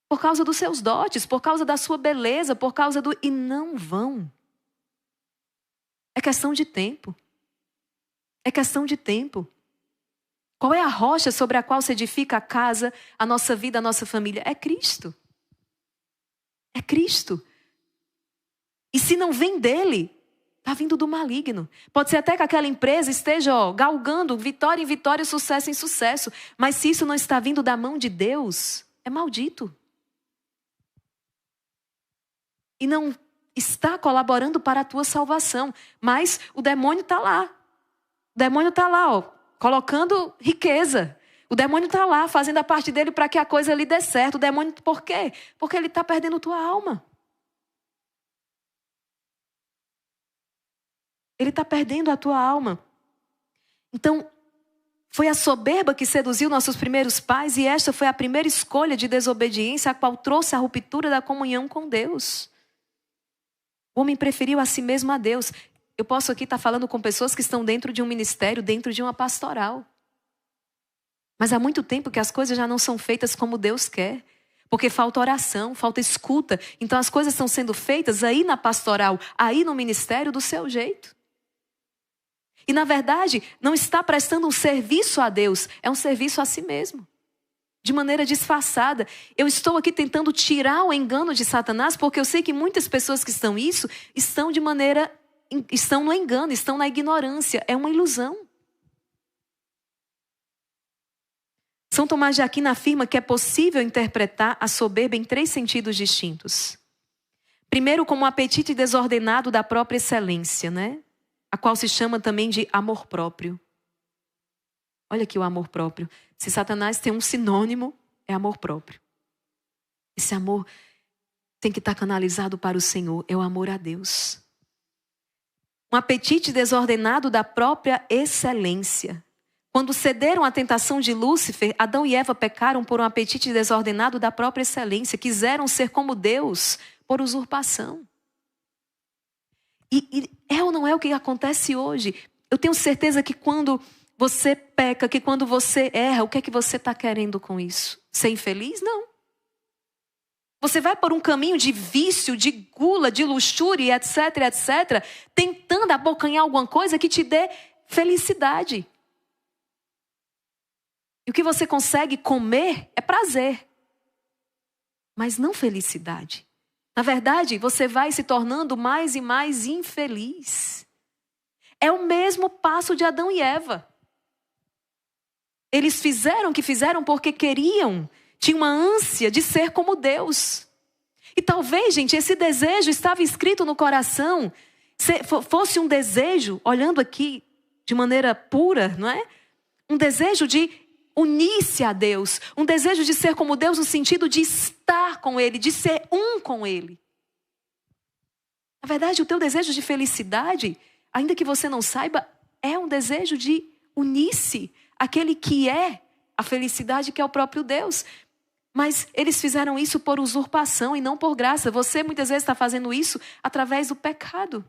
por causa dos seus dotes, por causa da sua beleza, por causa do... E não vão. É questão de tempo. É questão de tempo. Qual é a rocha sobre a qual se edifica a casa, a nossa vida, a nossa família? É Cristo. É Cristo. E se não vem dele, está vindo do maligno. Pode ser até que aquela empresa esteja galgando vitória em vitória, sucesso em sucesso. Mas se isso não está vindo da mão de Deus, é maldito. E não está colaborando para a tua salvação. Mas o demônio está lá. O demônio está lá, colocando riqueza. O demônio está lá, fazendo a parte dele para que a coisa lhe dê certo. O demônio, por quê? Porque ele está perdendo tua alma. Ele está perdendo a tua alma. Então, foi a soberba que seduziu nossos primeiros pais e esta foi a primeira escolha de desobediência a qual trouxe a ruptura da comunhão com Deus. O homem preferiu a si mesmo a Deus. Eu posso aqui estar falando com pessoas que estão dentro de um ministério, dentro de uma pastoral. Mas há muito tempo que as coisas já não são feitas como Deus quer. Porque falta oração, falta escuta. Então as coisas estão sendo feitas aí na pastoral, aí no ministério do seu jeito. E na verdade, não está prestando um serviço a Deus, é um serviço a si mesmo. De maneira disfarçada. Eu estou aqui tentando tirar o engano de Satanás, porque eu sei que muitas pessoas que estão estão no engano, estão na ignorância. É uma ilusão. São Tomás de Aquino afirma que é possível interpretar a soberba em 3 sentidos distintos. Primeiro, como um apetite desordenado da própria excelência, né? A qual se chama também de amor próprio. Olha aqui o amor próprio. Se Satanás tem um sinônimo, é amor próprio. Esse amor tem que estar canalizado para o Senhor, é o amor a Deus. Um apetite desordenado da própria excelência. Quando cederam à tentação de Lúcifer, Adão e Eva pecaram por um apetite desordenado da própria excelência. Quiseram ser como Deus por usurpação. E é ou não é o que acontece hoje? Eu tenho certeza que quando você peca, que quando você erra, o que é que você está querendo com isso? Ser infeliz? Não. Você vai por um caminho de vício, de gula, de luxúria, etc, etc, tentando abocanhar alguma coisa que te dê felicidade. E o que você consegue comer é prazer, mas não felicidade. Na verdade, você vai se tornando mais e mais infeliz. É o mesmo passo de Adão e Eva. Eles fizeram o que fizeram porque queriam, tinham uma ânsia de ser como Deus. E talvez, gente, esse desejo estava escrito no coração, fosse um desejo, olhando aqui de maneira pura, não é? Um desejo de unir-se a Deus, um desejo de ser como Deus no sentido de estar com Ele, de ser um com Ele. Na verdade, o teu desejo de felicidade, ainda que você não saiba, é um desejo de unir-se àquele que é a felicidade, que é o próprio Deus. Mas eles fizeram isso por usurpação e não por graça. Você muitas vezes está fazendo isso através do pecado.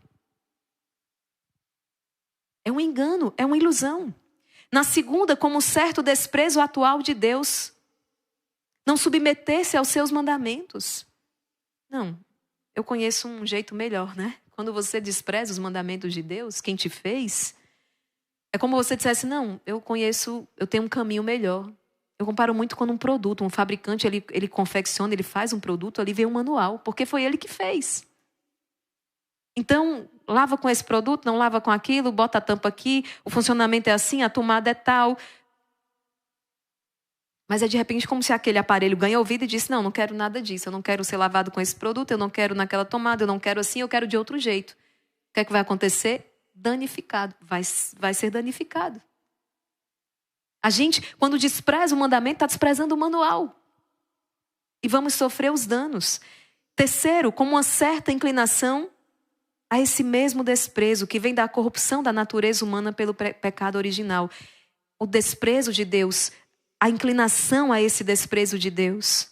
É um engano, é uma ilusão. Na segunda, como um certo desprezo atual de Deus. Não submeter-se aos seus mandamentos. Não, eu conheço um jeito melhor, né? Quando você despreza os mandamentos de Deus, quem te fez, é como você dissesse, não, eu tenho um caminho melhor. Eu comparo muito quando um fabricante, ele confecciona, ele faz um produto, ali vem um manual, porque foi ele que fez. Então, lava com esse produto, não lava com aquilo, bota a tampa aqui, o funcionamento é assim, a tomada é tal. Mas é de repente como se aquele aparelho ganhou vida e disse, não quero nada disso, eu não quero ser lavado com esse produto, eu não quero naquela tomada, eu não quero assim, eu quero de outro jeito. O que é que vai acontecer? Danificado, vai ser danificado. A gente, quando despreza o mandamento, está desprezando o manual. E vamos sofrer os danos. Terceiro, como uma certa inclinação a esse mesmo desprezo que vem da corrupção da natureza humana pelo pecado original. O desprezo de Deus, a inclinação a esse desprezo de Deus.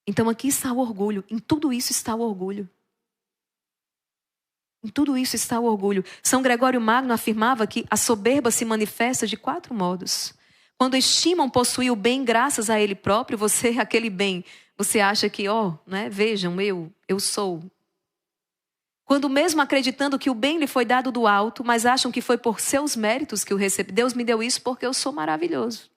Então aqui está o orgulho. Em tudo isso está o orgulho. Em tudo isso está o orgulho. São Gregório Magno afirmava que a soberba se manifesta de 4 modos. Quando estimam possuir o bem graças a ele próprio, aquele bem, você acha que, vejam, eu sou. Quando mesmo acreditando que o bem lhe foi dado do alto, mas acham que foi por seus méritos que o recebi. Deus me deu isso porque eu sou maravilhoso.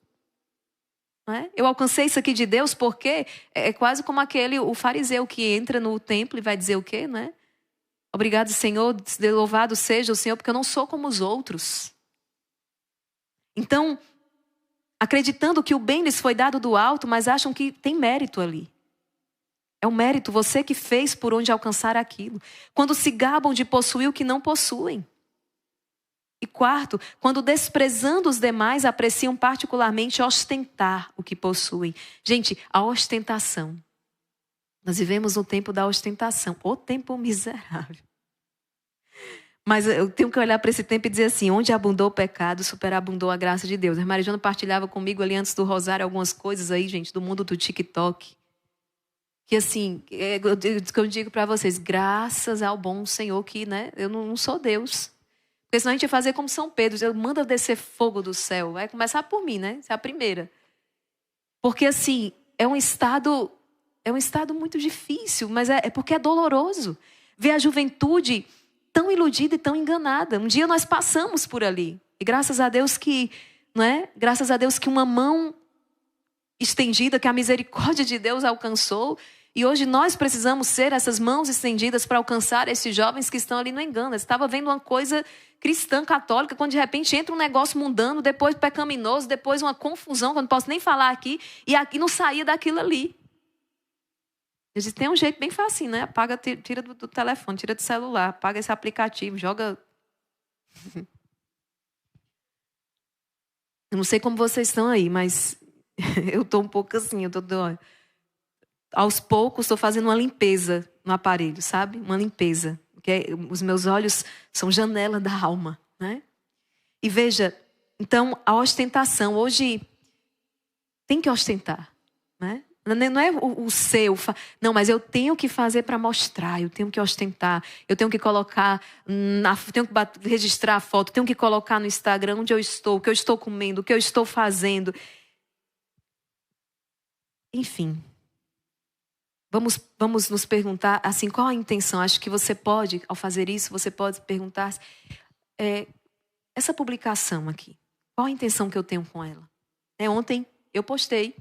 Não é? Eu alcancei isso aqui de Deus porque é quase como o fariseu que entra no templo e vai dizer o quê, não é? Obrigado, Senhor, louvado seja o Senhor, porque eu não sou como os outros. Então, acreditando que o bem lhes foi dado do alto, mas acham que tem mérito ali. É um mérito, você que fez por onde alcançar aquilo. Quando se gabam de possuir o que não possuem. E quarto, quando desprezando os demais, apreciam particularmente ostentar o que possuem. Gente, a ostentação. Nós vivemos no tempo da ostentação. O tempo miserável. Mas eu tenho que olhar para esse tempo e dizer assim, onde abundou o pecado, superabundou a graça de Deus. A Marijana partilhava comigo ali antes do rosário algumas coisas aí, gente, do mundo do TikTok. Que assim, eu digo para vocês, graças ao bom Senhor que, né, eu não sou Deus. Porque senão a gente ia fazer como São Pedro, eu manda descer fogo do céu. Vai começar por mim, né? Essa é a primeira. Porque assim, é um estado muito difícil, mas é porque é doloroso. Ver a juventude tão iludida e tão enganada. Um dia nós passamos por ali. E graças a Deus que, não é? Graças a Deus que uma mão estendida, que a misericórdia de Deus alcançou. E hoje nós precisamos ser essas mãos estendidas para alcançar esses jovens que estão ali no engano. Eu estava vendo uma coisa cristã, católica, quando de repente entra um negócio mundano, depois pecaminoso, depois uma confusão, que eu não posso nem falar aqui, e aqui não saía daquilo ali. Eu disse, tem um jeito bem fácil, né? Apaga, tira do telefone, tira do celular, apaga esse aplicativo, joga... Eu não sei como vocês estão aí, mas eu estou um pouco assim, aos poucos estou fazendo uma limpeza no aparelho, sabe? Uma limpeza. Porque os meus olhos são janela da alma, né? E veja, então a ostentação, hoje tem que ostentar, né? Não é o seu, não, mas eu tenho que fazer para mostrar, eu tenho que ostentar, eu tenho que colocar, tenho que registrar a foto, tenho que colocar no Instagram onde eu estou, o que eu estou comendo, o que eu estou fazendo. Enfim, vamos nos perguntar, assim, qual a intenção? Acho que você pode, ao fazer isso, você pode perguntar, essa publicação aqui, qual a intenção que eu tenho com ela? Ontem eu postei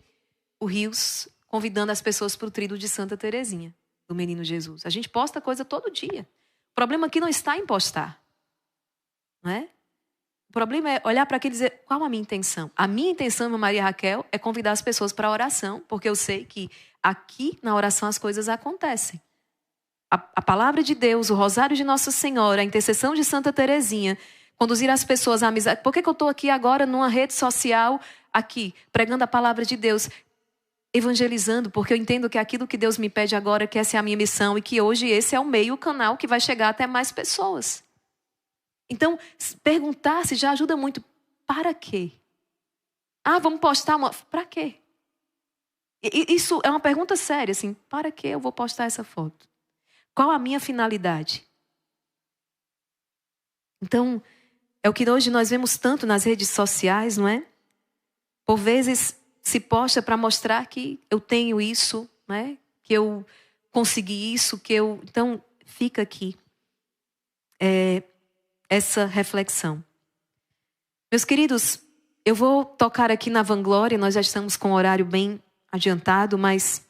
o Rios convidando as pessoas para o tríduo de Santa Terezinha, do Menino Jesus. A gente posta coisa todo dia. O problema aqui não está em postar. Não é? O problema é olhar para aqui e dizer, qual a minha intenção? A minha intenção, Maria Raquel, é convidar as pessoas para a oração, porque eu sei que aqui na oração as coisas acontecem. A palavra de Deus, o rosário de Nossa Senhora, a intercessão de Santa Terezinha, conduzir as pessoas à amizade. Por que eu estou aqui agora numa rede social, aqui, pregando a palavra de Deus? evangelizando, porque eu entendo que aquilo que Deus me pede agora, que essa é a minha missão e que hoje esse é o meio, o canal que vai chegar até mais pessoas. Então, perguntar-se já ajuda muito. Para quê? Vamos postar uma... Para quê? Isso é uma pergunta séria, assim. Para que eu vou postar essa foto? Qual a minha finalidade? Então, é o que hoje nós vemos tanto nas redes sociais, não é? Por vezes se posta para mostrar que eu tenho isso, né? Que eu consegui isso, que eu... Então, fica aqui essa reflexão. Meus queridos, eu vou tocar aqui na vanglória, nós já estamos com o horário bem adiantado, mas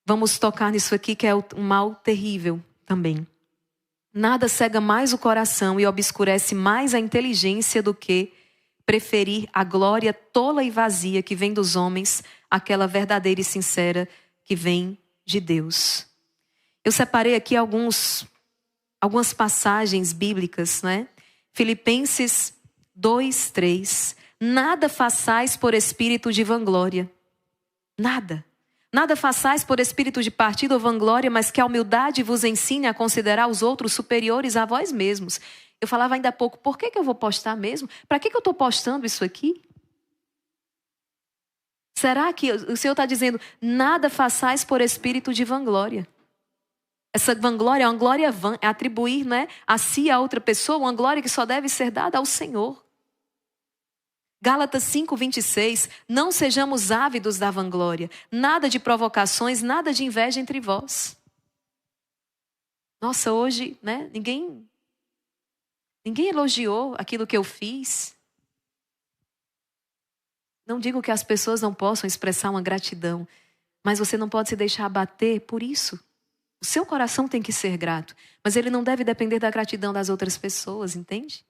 vamos tocar nisso aqui que é um mal terrível também. Nada cega mais o coração e obscurece mais a inteligência do que preferir a glória tola e vazia que vem dos homens, aquela verdadeira e sincera que vem de Deus. Eu separei aqui algumas passagens bíblicas, né? Filipenses 2:3. Nada façais por espírito de vanglória. Nada. Nada façais por espírito de partido ou vanglória, mas que a humildade vos ensine a considerar os outros superiores a vós mesmos. Eu falava ainda há pouco, por que eu vou postar mesmo? Para que eu estou postando isso aqui? Será que o Senhor está dizendo, nada façais por espírito de vanglória? Essa vanglória é uma glória vã, é atribuir, né, a si a outra pessoa, uma glória que só deve ser dada ao Senhor. Gálatas 5:26, não sejamos ávidos da vanglória, nada de provocações, nada de inveja entre vós. Nossa, hoje, né, ninguém elogiou aquilo que eu fiz. Não digo que as pessoas não possam expressar uma gratidão, mas você não pode se deixar abater por isso. O seu coração tem que ser grato, mas ele não deve depender da gratidão das outras pessoas, entende?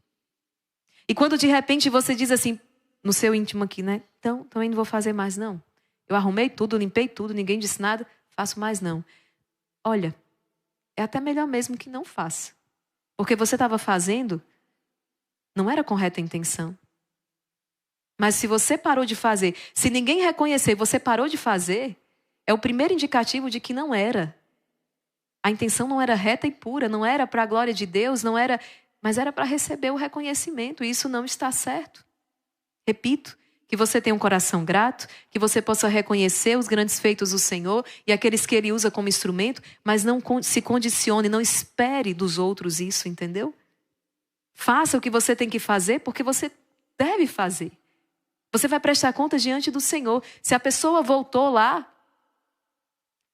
E quando de repente você diz assim, no seu íntimo aqui, né? Então, também não vou fazer mais não. Eu arrumei tudo, limpei tudo, ninguém disse nada, faço mais não. Olha, é até melhor mesmo que não faça. Porque você estava fazendo, não era com reta intenção. Mas se você parou de fazer, se ninguém reconhecer, você parou de fazer, é o primeiro indicativo de que não era. A intenção não era reta e pura, não era para a glória de Deus, não era, mas era para receber o reconhecimento, e isso não está certo. Repito, que você tenha um coração grato, que você possa reconhecer os grandes feitos do Senhor e aqueles que Ele usa como instrumento, mas não se condicione, não espere dos outros isso, entendeu? Faça o que você tem que fazer porque você deve fazer. Você vai prestar contas diante do Senhor. Se a pessoa voltou lá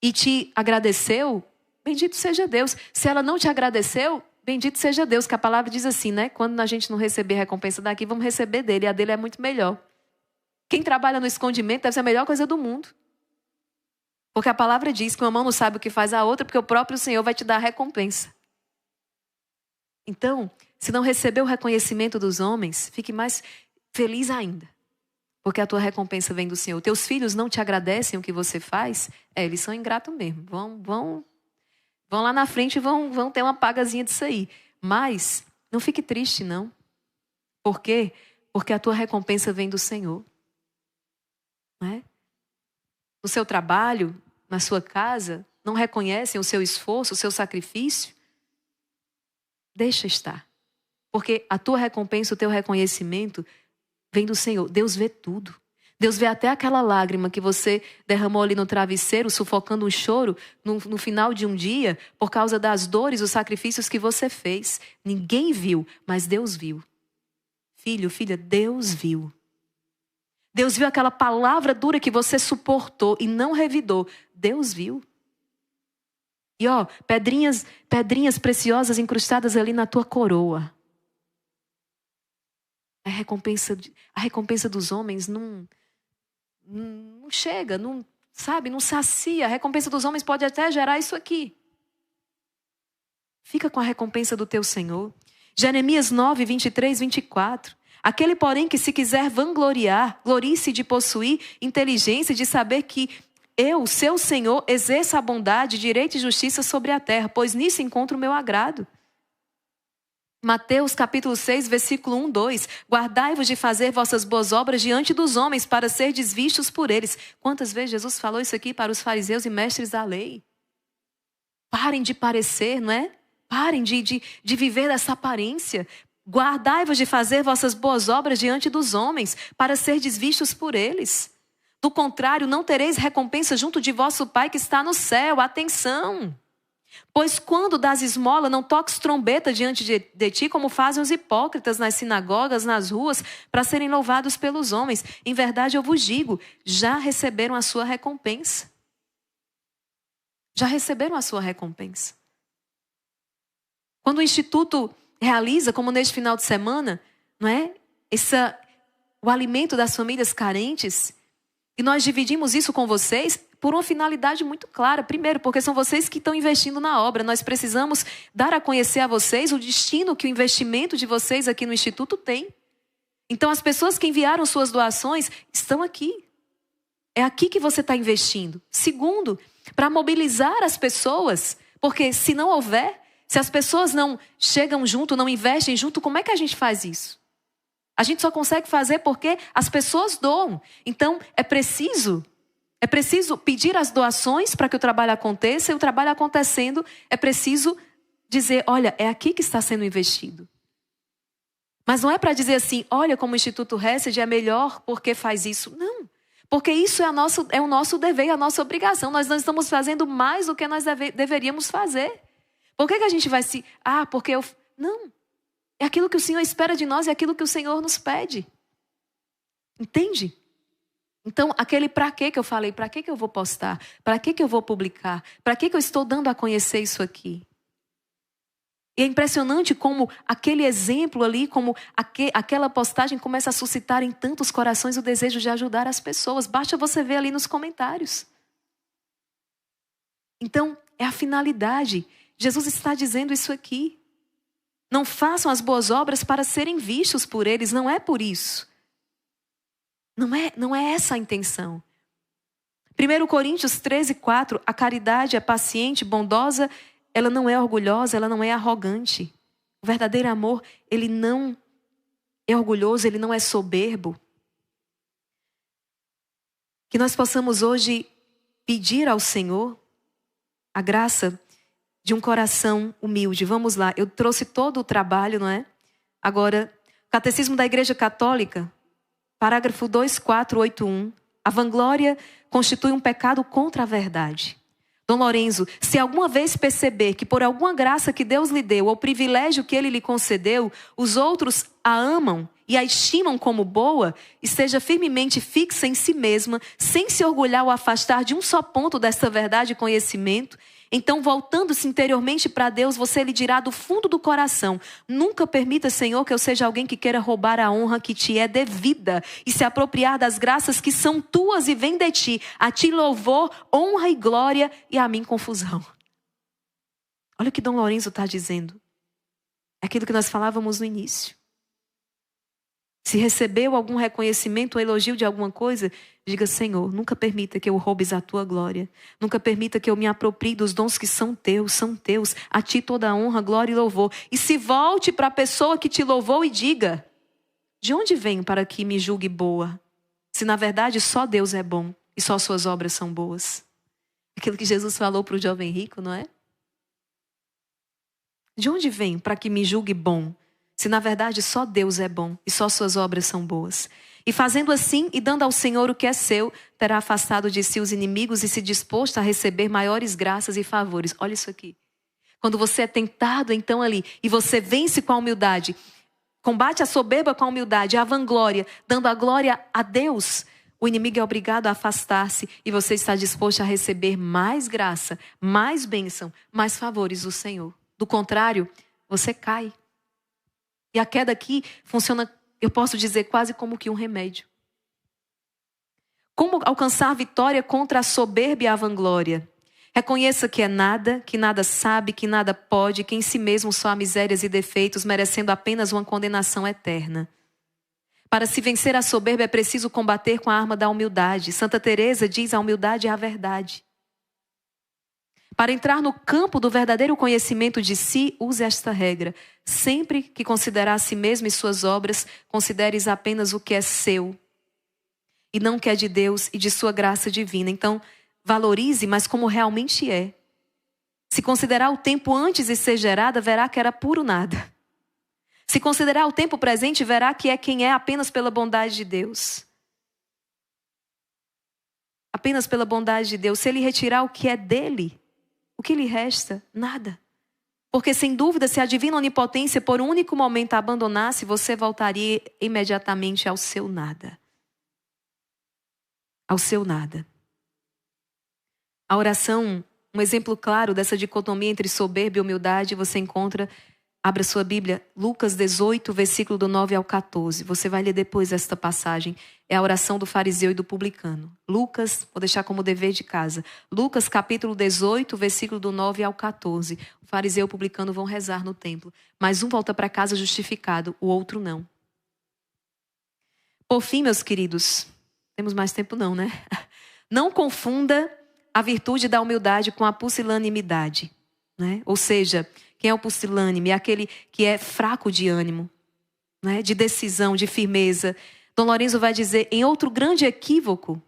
e te agradeceu, bendito seja Deus. Se ela não te agradeceu, bendito seja Deus, que a palavra diz assim, né? Quando a gente não receber recompensa daqui, vamos receber dele. E a dele é muito melhor. Quem trabalha no escondimento deve ser a melhor coisa do mundo. Porque a palavra diz que uma mão não sabe o que faz a outra, porque o próprio Senhor vai te dar a recompensa. Então, se não receber o reconhecimento dos homens, fique mais feliz ainda. Porque a tua recompensa vem do Senhor. Teus filhos não te agradecem o que você faz? Eles são ingratos mesmo. Vão lá na frente e vão ter uma pagazinha disso aí. Mas não fique triste, não. Por quê? Porque a tua recompensa vem do Senhor. Não é? No seu trabalho, na sua casa, não reconhecem o seu esforço, o seu sacrifício? Deixa estar. Porque a tua recompensa, o teu reconhecimento vem do Senhor. Deus vê tudo. Deus vê até aquela lágrima que você derramou ali no travesseiro, sufocando um choro no final de um dia, por causa das dores, os sacrifícios que você fez. Ninguém viu, mas Deus viu. Filho, filha, Deus viu. Deus viu aquela palavra dura que você suportou e não revidou. Deus viu. E pedrinhas preciosas incrustadas ali na tua coroa. A recompensa dos homens não chega, não sacia. A recompensa dos homens pode até gerar isso aqui. Fica com a recompensa do teu Senhor. Jeremias 9, 23, 24. Aquele, porém, que se quiser vangloriar, glorie-se de possuir inteligência, de saber que eu, seu Senhor, exerço a bondade, direito e justiça sobre a terra, pois nisso encontro o meu agrado. Mateus capítulo 6, versículo 1, 2. Guardai-vos de fazer vossas boas obras diante dos homens, para serdes vistos por eles. Quantas vezes Jesus falou isso aqui para os fariseus e mestres da lei? Parem de parecer, não é? Parem de viver dessa aparência. Guardai-vos de fazer vossas boas obras diante dos homens, para serdes vistos por eles. Do contrário, não tereis recompensa junto de vosso Pai que está no céu. Atenção! Pois quando dás esmola, não toques trombeta diante de ti, como fazem os hipócritas nas sinagogas, nas ruas, para serem louvados pelos homens. Em verdade, eu vos digo, já receberam a sua recompensa. Já receberam a sua recompensa. Quando o Instituto realiza, como neste final de semana, não é? O alimento das famílias carentes, e nós dividimos isso com vocês por uma finalidade muito clara. Primeiro, porque são vocês que estão investindo na obra. Nós precisamos dar a conhecer a vocês o destino que o investimento de vocês aqui no Instituto tem. Então, as pessoas que enviaram suas doações estão aqui. É aqui que você está investindo. Segundo, para mobilizar as pessoas, porque se não houver, se as pessoas não chegam junto, não investem junto, como é que a gente faz isso? A gente só consegue fazer porque as pessoas doam. Então, é preciso pedir as doações para que o trabalho aconteça, e o trabalho acontecendo, é preciso dizer, olha, é aqui que está sendo investido. Mas não é para dizer assim, olha como o Instituto Hesed é melhor porque faz isso. Não, porque isso é o nosso dever, a nossa obrigação. Nós não estamos fazendo mais do que nós deveríamos fazer. Por que a gente vai se... porque eu... Não, é aquilo que o Senhor espera de nós, é aquilo que o Senhor nos pede. Entende? Então, aquele para quê que eu falei, para que eu vou postar? Para que eu vou publicar? Para que eu estou dando a conhecer isso aqui? E é impressionante como aquele exemplo ali, como aquela postagem começa a suscitar em tantos corações o desejo de ajudar as pessoas. Basta você ver ali nos comentários. Então, é a finalidade. Jesus está dizendo isso aqui. Não façam as boas obras para serem vistos por eles, não é por isso. Não é essa a intenção. 1 Coríntios 13, 4, a caridade é paciente, bondosa, ela não é orgulhosa, ela não é arrogante. O verdadeiro amor, ele não é orgulhoso, ele não é soberbo. Que nós possamos hoje pedir ao Senhor a graça de um coração humilde. Vamos lá, eu trouxe todo o trabalho, não é? Agora, Catecismo da Igreja Católica, parágrafo 2481. A vanglória constitui um pecado contra a verdade. Dom Lorenzo, se alguma vez perceber que por alguma graça que Deus lhe deu, ou privilégio que Ele lhe concedeu, os outros a amam e a estimam como boa, esteja firmemente fixa em si mesma, sem se orgulhar ou afastar de um só ponto desta verdade e conhecimento, então, voltando-se interiormente para Deus, você lhe dirá do fundo do coração, nunca permita, Senhor, que eu seja alguém que queira roubar a honra que te é devida e se apropriar das graças que são tuas e vêm de ti. A ti louvor, honra e glória, e a mim confusão. Olha o que Dom Lorenzo está dizendo. É aquilo que nós falávamos no início. Se recebeu algum reconhecimento ou elogio de alguma coisa, diga, Senhor, nunca permita que eu roubes a tua glória. Nunca permita que eu me aproprie dos dons que são teus. A ti toda a honra, glória e louvor. E se volte para a pessoa que te louvou e diga, de onde venho para que me julgue boa? Se na verdade só Deus é bom e só suas obras são boas. Aquilo que Jesus falou para o jovem rico, não é? De onde venho para que me julgue bom? Se na verdade só Deus é bom e só suas obras são boas. E fazendo assim e dando ao Senhor o que é seu, terá afastado de si os inimigos e se disposto a receber maiores graças e favores. Olha isso aqui. Quando você é tentado então ali e você vence com a humildade, combate a soberba com a humildade, a vanglória, dando a glória a Deus, o inimigo é obrigado a afastar-se e você está disposto a receber mais graça, mais bênção, mais favores do Senhor. Do contrário, você cai. E a queda aqui funciona, eu posso dizer, quase como que um remédio. Como alcançar vitória contra a soberba e a vanglória? Reconheça que é nada, que nada sabe, que nada pode, que em si mesmo só há misérias e defeitos, merecendo apenas uma condenação eterna. Para se vencer a soberba é preciso combater com a arma da humildade. Santa Teresa diz, a humildade é a verdade. Para entrar no campo do verdadeiro conhecimento de si, use esta regra. Sempre que considerar a si mesmo e suas obras, consideres apenas o que é seu e não o que é de Deus e de sua graça divina. Então, valorize, mas como realmente é. Se considerar o tempo antes de ser gerada, verá que era puro nada. Se considerar o tempo presente, verá que é quem é apenas pela bondade de Deus. Apenas pela bondade de Deus. Se Ele retirar o que é dele, o que lhe resta? Nada. Porque sem dúvida, se a divina onipotência por um único momento a abandonasse, você voltaria imediatamente ao seu nada. Ao seu nada. A oração, um exemplo claro dessa dicotomia entre soberba e humildade, você encontra, abra sua Bíblia, Lucas 18, versículo do 9 ao 14. Você vai ler depois esta passagem. É a oração do fariseu e do publicano. Lucas, vou deixar como dever de casa. Lucas capítulo 18, versículo do 9 ao 14. O fariseu e o publicano vão rezar no templo. Mas um volta para casa justificado, o outro não. Por fim, meus queridos, temos mais tempo não, né? Não confunda a virtude da humildade com a pusilanimidade, né? Ou seja, quem é o pusilânime? É aquele que é fraco de ânimo, né? De decisão, de firmeza. Dom Lorenzo vai dizer, em outro grande equívoco,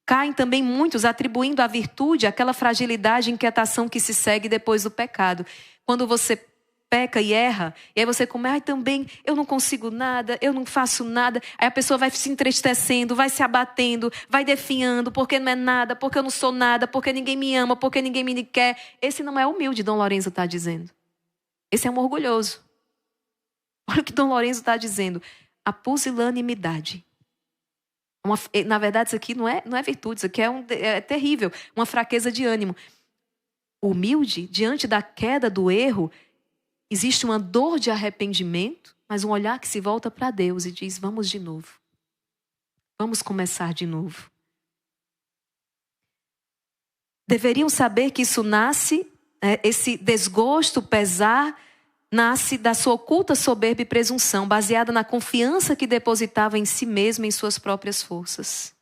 caem também muitos atribuindo à virtude aquela fragilidade e inquietação que se segue depois do pecado. Quando você peca e erra, e aí você começa, também, eu não consigo nada, eu não faço nada. Aí a pessoa vai se entristecendo, vai se abatendo, vai definhando, porque não é nada, porque eu não sou nada, porque ninguém me ama, porque ninguém me quer. Esse não é humilde, Dom Lorenzo está dizendo. Esse é um orgulhoso. Olha o que Dom Lorenzo está dizendo. A pusilanimidade. Na verdade, isso aqui não é virtude, isso aqui é terrível. Uma fraqueza de ânimo. Humilde, diante da queda do erro, existe uma dor de arrependimento, mas um olhar que se volta para Deus e diz, vamos de novo. Vamos começar de novo. Deveriam saber que isso nasce, esse desgosto, pesar, nasce da sua oculta soberba e presunção, baseada na confiança que depositava em si mesmo e em suas próprias forças.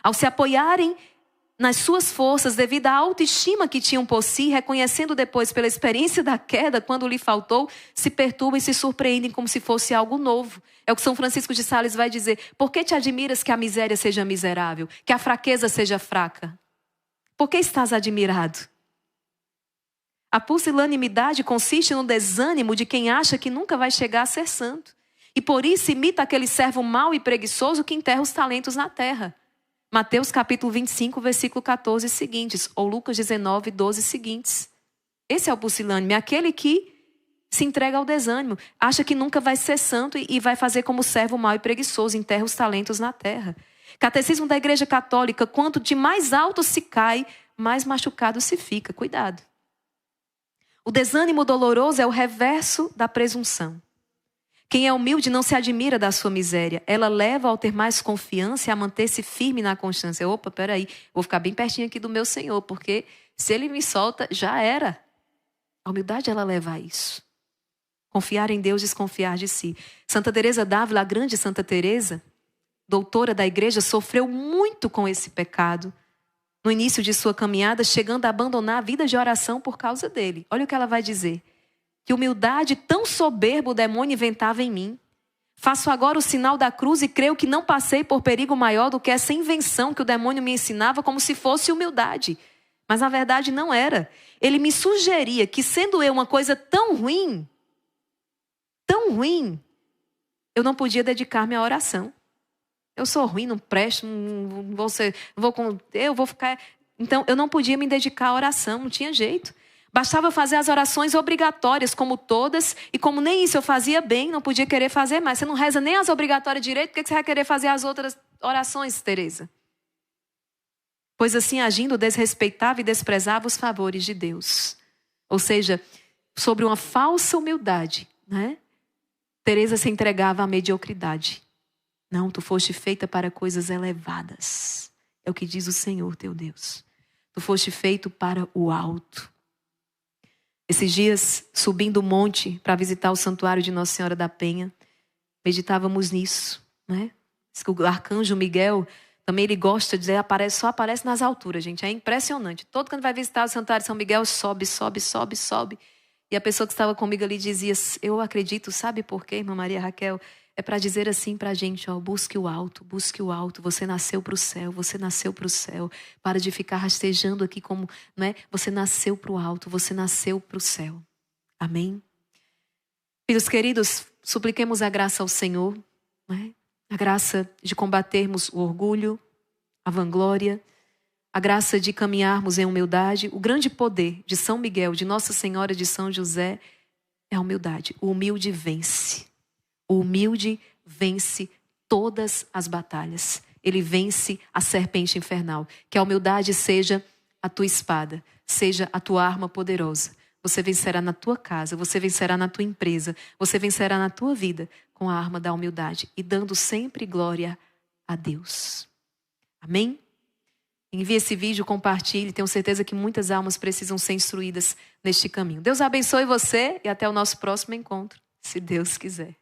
Ao se apoiarem nas suas forças, devido à autoestima que tinham por si, reconhecendo depois pela experiência da queda, quando lhe faltou, se perturbam e se surpreendem como se fosse algo novo. É o que São Francisco de Sales vai dizer. Por que te admiras que a miséria seja miserável? Que a fraqueza seja fraca? Por que estás admirado? A pusilanimidade consiste no desânimo de quem acha que nunca vai chegar a ser santo. E por isso imita aquele servo mau e preguiçoso que enterra os talentos na terra. Mateus capítulo 25, versículo 14 seguintes. Ou Lucas 19, 12 seguintes. Esse é o pusilânime, aquele que se entrega ao desânimo. Acha que nunca vai ser santo e vai fazer como servo mau e preguiçoso, enterra os talentos na terra. Catecismo da Igreja Católica, quanto de mais alto se cai, mais machucado se fica. Cuidado. O desânimo doloroso é o reverso da presunção. Quem é humilde não se admira da sua miséria. Ela leva ao ter mais confiança e a manter-se firme na constância. Opa, peraí, vou ficar bem pertinho aqui do meu Senhor, porque se Ele me solta, já era. A humildade, ela leva a isso. Confiar em Deus, desconfiar de si. Santa Teresa d'Ávila, a grande Santa Teresa, doutora da igreja, sofreu muito com esse pecado. No início de sua caminhada, chegando a abandonar a vida de oração por causa dele. Olha o que ela vai dizer. Que humildade tão soberba o demônio inventava em mim. Faço agora o sinal da cruz e creio que não passei por perigo maior do que essa invenção que o demônio me ensinava como se fosse humildade. Mas na verdade não era. Ele me sugeria que, sendo eu uma coisa tão ruim, eu não podia dedicar-me à oração. Eu sou ruim, não presto, eu vou ficar... Então eu não podia me dedicar à oração, não tinha jeito. Bastava fazer as orações obrigatórias, como todas, e como nem isso eu fazia bem, não podia querer fazer mais. Você não reza nem as obrigatórias direito, por que você vai querer fazer as outras orações, Teresa? Pois assim, agindo, desrespeitava e desprezava os favores de Deus. Ou seja, sobre uma falsa humildade, né? Teresa se entregava à mediocridade. Não, tu foste feita para coisas elevadas. É o que diz o Senhor teu Deus. Tu foste feito para o alto. Esses dias, subindo o monte para visitar o santuário de Nossa Senhora da Penha, meditávamos nisso, né? O arcanjo Miguel Também ele gosta de dizer, só aparece nas alturas, gente. É impressionante. Todo quando vai visitar o Santuário de São Miguel, sobe, sobe, sobe, sobe. E a pessoa que estava comigo ali dizia, eu acredito, sabe por quê, irmã Maria Raquel? É para dizer assim para a gente, ó, busque o alto, você nasceu para o céu, você nasceu para o céu. Para de ficar rastejando aqui como, né? Você nasceu para o alto, você nasceu para o céu. Amém? Filhos queridos, supliquemos a graça ao Senhor, né? A graça de combatermos o orgulho, a vanglória, a graça de caminharmos em humildade. O grande poder de São Miguel, de Nossa Senhora de São José, é a humildade. O humilde vence. O humilde vence todas as batalhas. Ele vence a serpente infernal. Que a humildade seja a tua espada, seja a tua arma poderosa. Você vencerá na tua casa, você vencerá na tua empresa, você vencerá na tua vida com a arma da humildade e dando sempre glória a Deus. Amém? Envie esse vídeo, compartilhe. Tenho certeza que muitas almas precisam ser instruídas neste caminho. Deus abençoe você e até o nosso próximo encontro, se Deus quiser.